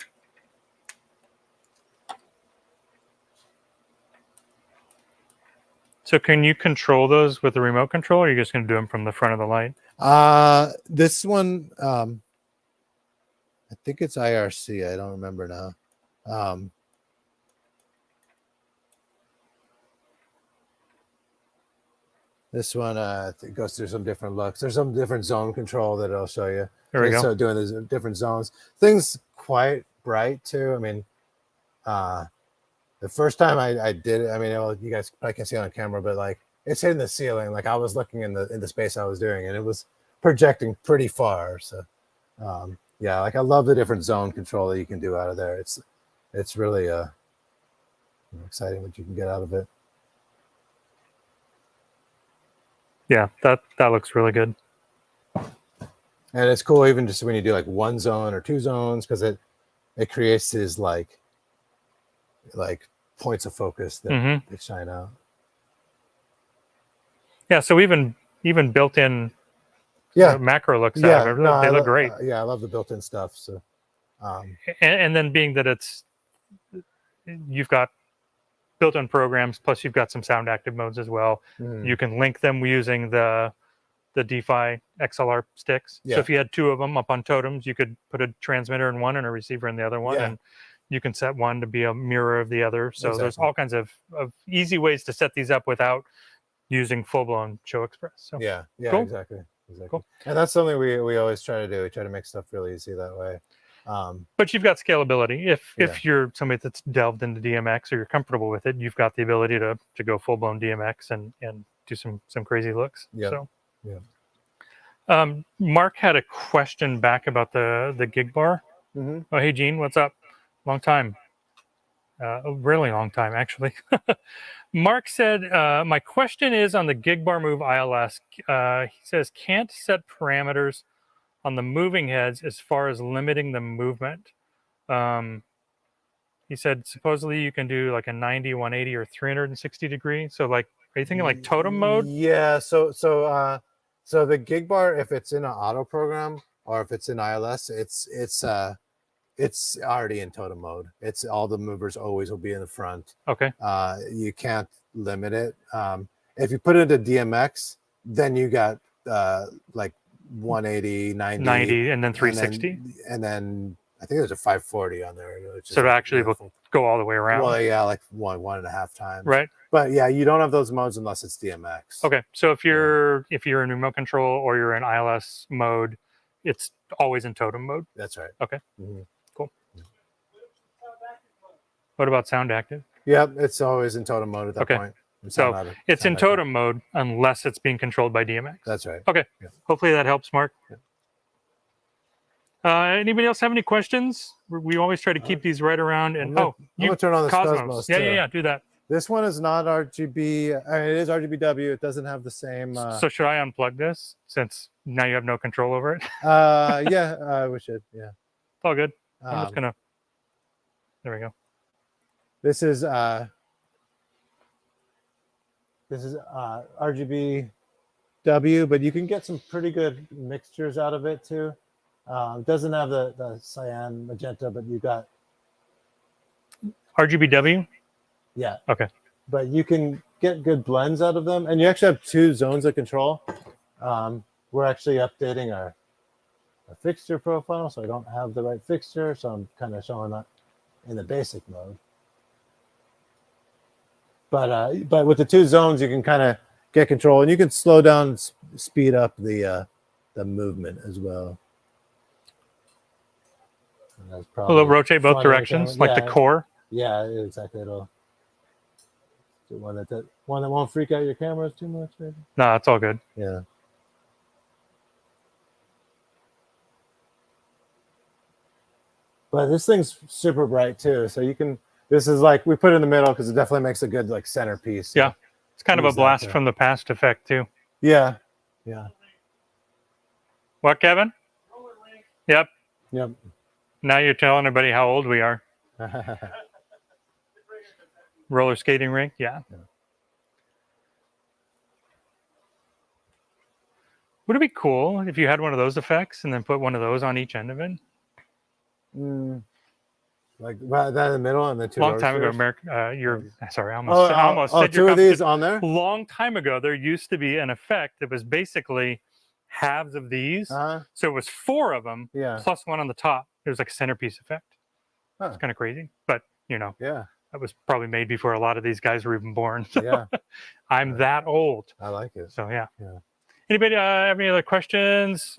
So can you control those with the remote control, or are you just going to do them from the front of the light? This one, I think it's IRC. I don't remember now. This one it goes through some different looks. There's some different zone control that it'll show you. There we go. So doing these different zones. Things quite bright too. I mean, the first time I did it, I mean, you guys probably can't see it on camera, but like it's hitting the ceiling. Like I was looking in the space I was doing, and it was projecting pretty far. So yeah, like I love the different zone control that you can do out of there. It's really exciting what you can get out of it. Yeah, that looks really good. And it's cool even just when you do like one zone or two zones, because it creates these like points of focus that they shine out. Yeah, so even built-in macro looks out of it. They look great. Yeah, I love the built-in stuff. So and then being that you've got built-in programs, plus you've got some sound active modes as well. You can link them using the DeFi XLR sticks. So if you had two of them up on totems, you could put a transmitter in one and a receiver in the other one, and you can set one to be a mirror of the other. So there's all kinds of easy ways to set these up without using full-blown Show Express. So yeah, cool. exactly. Cool. And that's something we always try to do. We try to make stuff really easy that way. But you've got scalability. If you're somebody that's delved into DMX or you're comfortable with it, you've got the ability to go full-blown DMX and do some crazy looks. Yeah. So yeah. Mark had a question back about the gig bar. Oh, hey Gene, what's up? Long time. A really long time, actually. Mark said, my question is on the gig bar move ILS. He says, can't set parameters on the moving heads as far as limiting the movement. He said, supposedly you can do like a 90, 180, or 360 degree. So like, are you thinking like totem mode? Yeah. So the gig bar, if it's in an auto program or if it's in ILS, it's already in totem mode. It's all the movers always will be in the front. Okay. You can't limit it. If you put it into DMX, then you got like 180, 90, and then 360. And then I think there's a 540 on there. So it actually will go all the way around. Well, yeah, like one and a half times. Right. But yeah, you don't have those modes unless it's DMX. Okay. So if you're in remote control or you're in ILS mode, it's always in totem mode. That's right. Okay. Cool. What about sound active? Yep, it's always in totem mode at that point. So it's in totem mode unless it's being controlled by DMX. That's right. Okay. Yeah. Hopefully that helps, Mark. Anybody else have any questions? We always try to keep these right around. And I'm gonna turn on the Cosmos. Yeah, do that. This one is not RGB. I mean, it is RGBW. It doesn't have the same. So should I unplug this since now you have no control over it? Yeah, we should. Yeah, it's all good. I'm just gonna. There we go. This is RGBW, but you can get some pretty good mixtures out of it too. It doesn't have the cyan magenta, but you got RGBW. Yeah. Okay. But you can get good blends out of them, and you actually have two zones of control. We're actually updating our fixture profile, so I don't have the right fixture, so I'm kind of showing that in the basic mode. But with the two zones, you can kind of get control, and you can slow down, speed up the movement as well. Will it rotate both directions, like the core? Yeah, exactly. It'll do one that won't freak out your cameras too much, maybe. No, it's all good. Yeah. But this thing's super bright too, so you can. This is like we put it in the middle because it definitely makes a good like centerpiece. Yeah, it's kind of a blast from the past effect too. Yeah, yeah. What, Kevin? Yep. Yep. Now you're telling everybody how old we are. Roller skating rink, yeah. Would it be cool if you had one of those effects and then put one of those on each end of it? Like that in the middle and the two. Long time ago, Rotospheres? sorry, I almost said your two of these competition. on there. Long time ago, there used to be an effect that was basically halves of these. So it was 4 of them plus one on the top. It was like a centerpiece effect. It's kind of crazy, but you know, that was probably made before a lot of these guys were even born. So I'm that old. I like it. So yeah. Anybody have any other questions?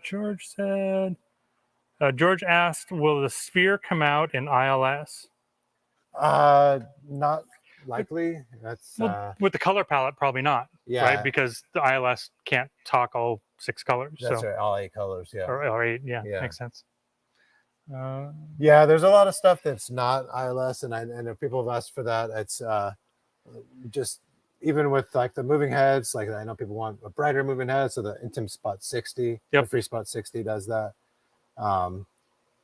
George said. George asked, "Will the sphere come out in ILS?" Not likely. That's with the color palette, probably not. Yeah. Right, because the ILS can't talk all 6 colors. That's so. right, all 8 colors. Yeah. Or 8. Yeah, makes sense. Yeah, there's a lot of stuff that's not ILS, and if people have asked for that, it's just even with like the moving heads. Like I know people want a brighter moving head, so the Intim Spot 60, the Free Spot 60 does that.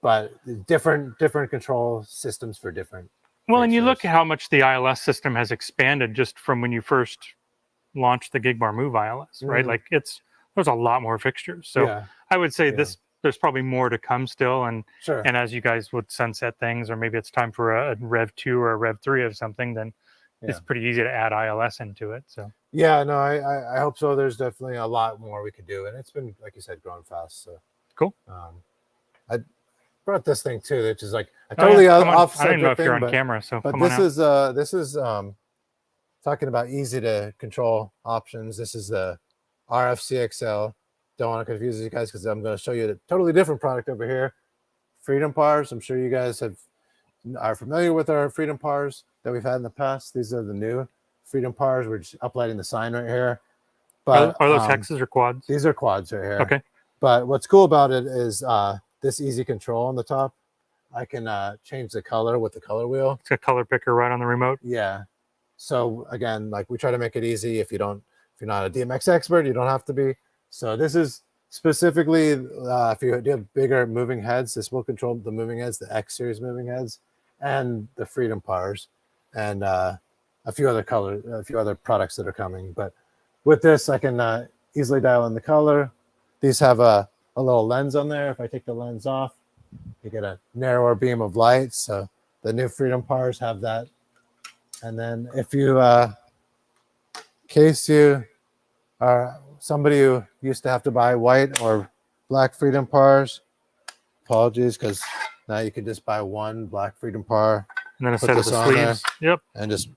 But different control systems for different. Well, and you look at how much the ILS system has expanded just from when you first launched the Gig Bar Move ILS, right? Like there's a lot more fixtures. So I would say there's probably more to come still, and as you guys would sunset things, or maybe it's time for a Rev 2 or a Rev 3 of something, then it's pretty easy to add ILS into it. So yeah, no, I hope so. There's definitely a lot more we could do, and it's been, like you said, growing fast. So cool. I brought this thing too, which is like a totally off. I don't know if you're on camera, so but this is talking about easy to control options. This is the RFCXL. Don't want to confuse you guys because I'm going to show you a totally different product over here. Freedom Pars. I'm sure you guys are familiar with our Freedom Pars that we've had in the past. These are the new Freedom Pars. We're just uplighting the sign right here. But are those hexes or quads? These are quads right here. Okay. But what's cool about it is this easy control on the top. I can change the color with the color wheel. It's a color picker right on the remote. Yeah. So again, like we try to make it easy. If you're not a DMX expert, you don't have to be. So this is specifically if you have bigger moving heads, this will control the moving heads, the X series moving heads, and the Freedom Pars, and a few other products that are coming. But with this, I can easily dial in the color. These have a little lens on there. If I take the lens off, you get a narrower beam of light. So the new Freedom Pars have that. And then if you, in case you are somebody who used to have to buy white or black Freedom Pars, apologies, because now you can just buy one black Freedom Par. And then a set of the sleeves. Yep. And just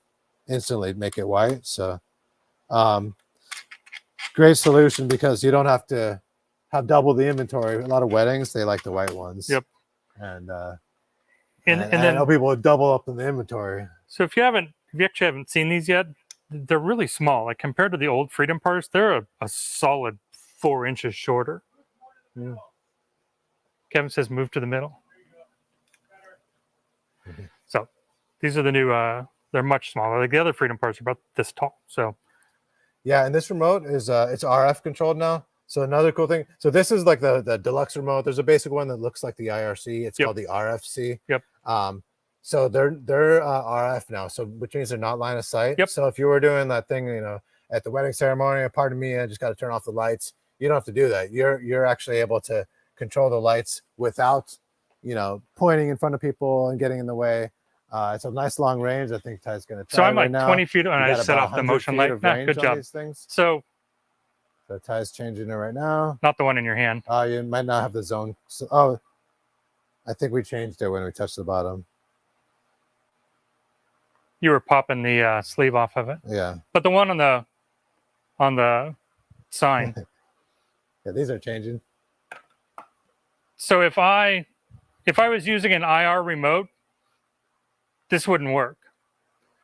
instantly make it white. So great solution because you don't have to have double the inventory. A lot of weddings, they like the white ones. Yep. And then I know people would double up in the inventory. So if you actually haven't seen these yet, they're really small. Like compared to the old Freedom Pars, they're a solid 4 inches shorter. Kevin says move to the middle. So these are the new they're much smaller. Like the other Freedom Pars are about this tall. So yeah, and this remote is it's RF controlled now. So another cool thing. So this is like the deluxe remote. There's a basic one that looks like the IRC. It's called the RFC. Yep. So they're RF now. So which means they're not line of sight. Yep. So if you were doing that thing, at the wedding ceremony, pardon me, I just got to turn off the lights. You don't have to do that. You're actually able to control the lights without, pointing in front of people and getting in the way. It's a nice long range. I think Ty's going to try. So I'm like right 20 feet and I set off the motion light. Good job. So Ty's changing it right now. Not the one in your hand. You might not have the zone. So, I think we changed it when we touched the bottom. You were popping the sleeve off of it. Yeah. But the one on the sign. Yeah, these are changing. So if I was using an IR remote, this wouldn't work.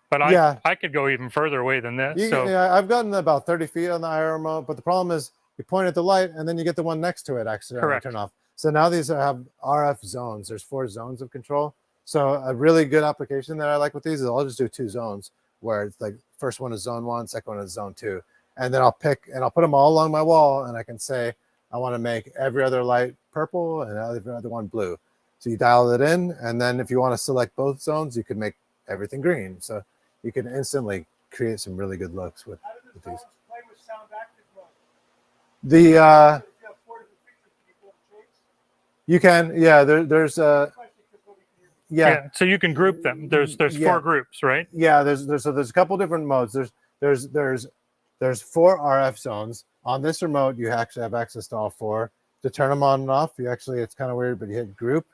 But I could go even further away than this. Yeah, I've gotten about 30 feet on the IR remote, but the problem is you point at the light and then you get the one next to it accidentally turn off. So now these have RF zones. There's 4 zones of control. So a really good application that I like with these is I'll just do 2 zones where it's like first one is zone 1, second one is zone 2. And then I'll put them all along my wall and I can say, I want to make every other light purple and every other one blue. So you dial it in. And then if you want to select both zones, you can make everything green. So you can instantly create some really good looks with these. The If you have 4 different fixtures, can you build a chase? you can, yeah. There's Especially because nobody can hear me. yeah. So you can group them. There's Yeah. 4 groups, right? Yeah, there's a couple different modes. There's 4 RF zones. On this remote, you actually have access to all 4. To turn them on and off, you actually, it's kind of weird, but you hit group,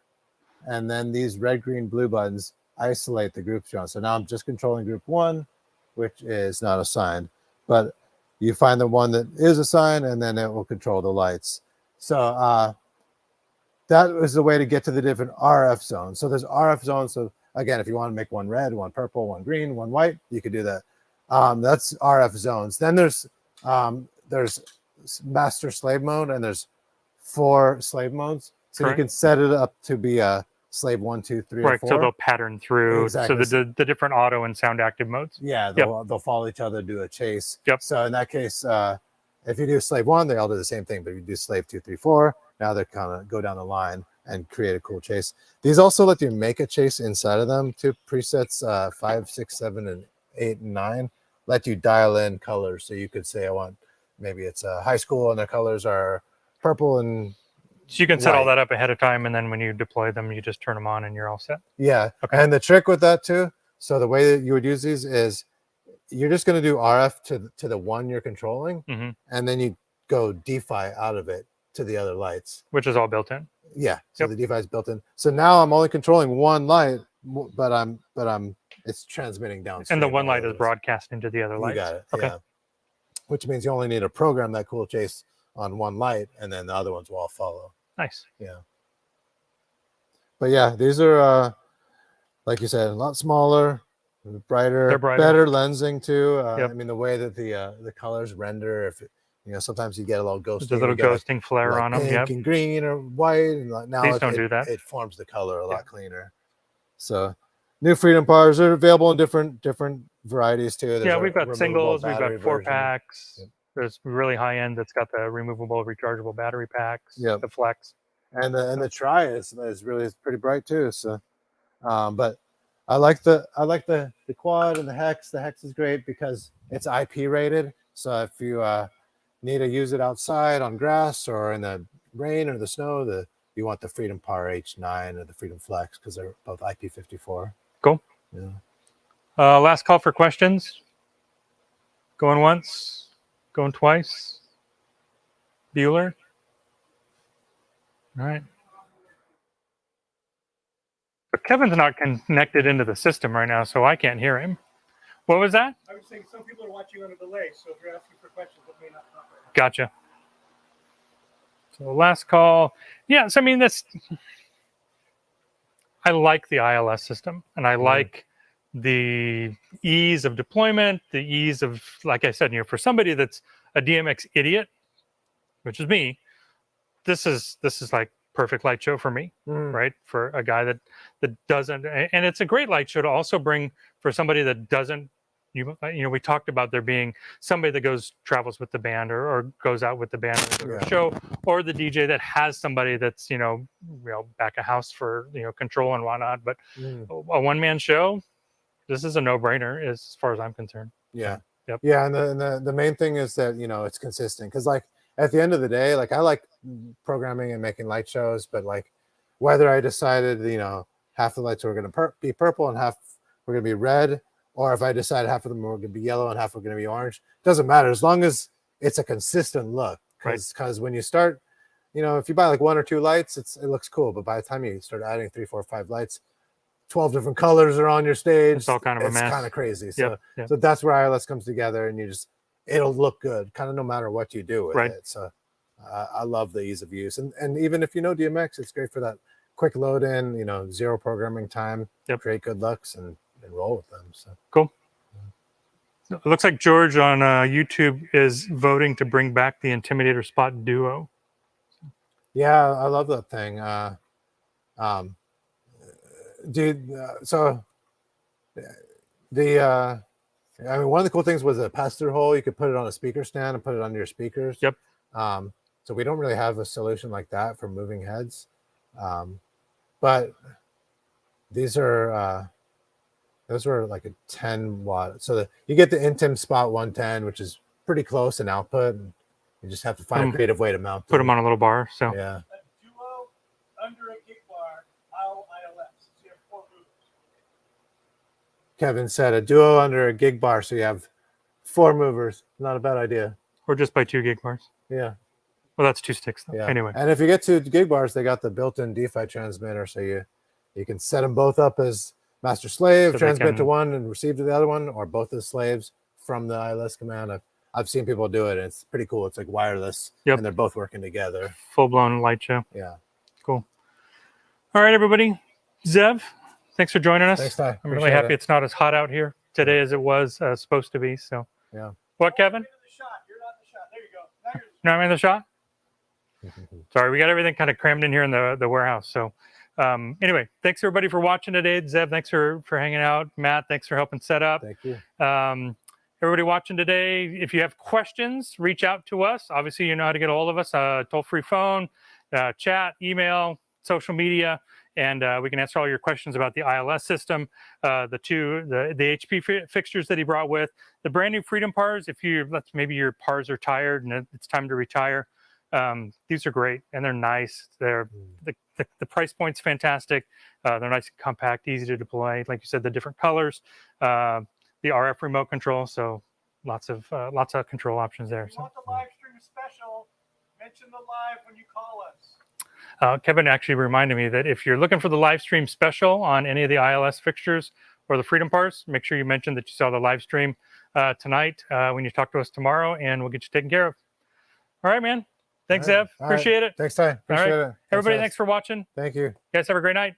and then these red, green, blue buttons isolate the groups you're on. So now I'm just controlling group 1, which is not assigned, but you find the one that is assigned, and then it will control the lights. So that was the way to get to the different RF zones. So there's RF zones. So again, if you want to make one red, one purple, one green, one white, you could do that. That's RF zones. Then there's master slave mode, and there's 4 slave modes. So Correct. you can set it up to be a slave 1, 2, 3, or Right. 4. So they'll pattern through. Exactly. So the different auto and sound active modes. Yeah, they'll follow each other, do a chase. Yep. So in that case, if you do slave 1, they all do the same thing. But if you do slave 2, 3, 4, now they kind of go down the line and create a cool chase. These also let you make a chase inside of them. 2 presets, 5, 6, 7, and 8, and 9 let you dial in colors. So you could say, I want, maybe it's a high school and their colors are purple and So you can set all white. that up ahead of time, and then when you deploy them, you just turn them on, and you're all set. Yeah. Okay. And the trick with that too, so the way that you would use these is you're just going to do RF to the one you're controlling, Hmm. and then you go DeFi out of it to the other lights. Which is all built in. Yeah. So Yep. the DeFi is built in. So now I'm only controlling one light, but it's transmitting downstream. And the one all light of is this. broadcast into the other You lights. got it. Okay. Yeah. Which means you only need to program that cool chase on one light, and then the other ones will all follow. Nice. Yeah. But yeah, these are like you said, a lot smaller, brighter, They're brighter. better lensing too. Yep. I mean, the way that the colors render, if it, sometimes you get a little ghosting, There's a little you get like- ghosting flare like on them. pink Yep. and green or white, and now These don't do that. It forms the color a lot cleaner. So, new Freedom Powers are available in different varieties too. There's Yeah, a we've got removable singles. We've got battery 4 version. packs. Yep. There's really high end that's got the removable, rechargeable battery packs. Yep. The Flex. And the Tri is really pretty bright too. So, but I like the quad and the hex. The hex is great because it's IP rated. So if you need to use it outside on grass or in the rain or the snow, you want the Freedom Power H9 or the Freedom Flex because they're both IP54. Cool. Yeah. Last call for questions. Going once, going twice. Bueller. All right. But Kevin's not connected into the system right now, so I can't hear him. What was that? I was saying some people are watching on a delay, so if you're asking for questions, it may not come right. Gotcha. So last call. Yes, I mean, I like the ILS system, and I like the ease of deployment, the ease of, like I said, for somebody that's a DMX idiot, which is me, this is like perfect light show for me, right? For a guy that doesn't, and it's a great light show to also bring for somebody that doesn't. We talked about there being somebody that travels with the band or goes out with the band to go to a show, or the DJ that has somebody that's back a house for control and whatnot. But a one-man show, this is a no-brainer as far as I'm concerned. Yeah. Yep. Yeah, and the main thing is that it's consistent because like at the end of the day, like I like programming and making light shows, but like whether I decided half the lights were going to be purple and half were going to be red, or if I decided half of them were going to be yellow and half were going to be orange, doesn't matter as long as it's a consistent look. Because when you start, if you buy like 1 or 2 lights, it looks cool, but by the time you start adding 3, 4, 5 lights, 12 different colors are on your stage. It's all kind of a mess. It's kind of crazy. So, Yep. so that's where ILS comes together, and it'll look good, kind of no matter what you do with it. So I love the ease of use, and even if you know DMX, it's great for that quick load in. 0 programming time. Yep. Create good looks and roll with them. So cool. It looks like George on YouTube is voting to bring back the Intimidator Spot Duo. Yeah, I love that thing. Dude, so one of the cool things was a pass-through hole. You could put it on a speaker stand and put it on your speakers. Yep. So we don't really have a solution like that for moving heads. But those were like a 10 watt. So you get the Intim Spot 110, which is pretty close in output. And You just have to find a creative way to mount them. Put them on a little bar. So Yeah. A duo under a gig bar, ILS. So you have 4 movers. Kevin said a duo under a gig bar, so you have 4 movers. Not a bad idea. or just by 2 gig bars. Yeah. Well, that's 2 sticks though. Yeah. Anyway. And if you get 2 gig bars, they got the built-in DeFi transmitter, so you can set them both up as master slave, So transmit to one and receive to the other one, or both as slaves from the ILS command. I've seen people do it, and it's pretty cool. It's like wireless, and they're both working together. Full-blown light show. Yeah. Cool. All right, everybody. Zev, thanks for joining us. Thanks, Ty. I'm really happy it's not as hot out here today as it was supposed to be. So, yeah. What, Kevin? You're not in the shot. There you go. Now you're No, I'm in the shot. Sorry, we got everything kind of crammed in here in the warehouse. So, anyway, thanks everybody for watching today. Zev, thanks for hanging out. Matt, thanks for helping set up. Thank you. Everybody watching today, if you have questions, reach out to us. Obviously, you know how to get a hold of us. Toll-free phone, chat, email, social media, and we can answer all your questions about the ILS system, the HP fixtures that he brought with, the brand new Freedom Pars. If maybe your Pars are tired and it's time to retire, these are great and they're nice. They're the price point's fantastic. They're nice and compact, easy to deploy. Like you said, the different colors. The RF remote control, so lots of control options there. If you want the live stream special, mention the live when you call us. Kevin actually reminded me that if you're looking for the live stream special on any of the ILS fixtures or the Freedom Pars, make sure you mention that you saw the live stream tonight when you talk to us tomorrow, and we'll get you taken care of. All right, man. Thanks, Zev. Appreciate it. Thanks, Ty. Appreciate it. Everybody, thanks for watching. Thank you. You guys have a great night.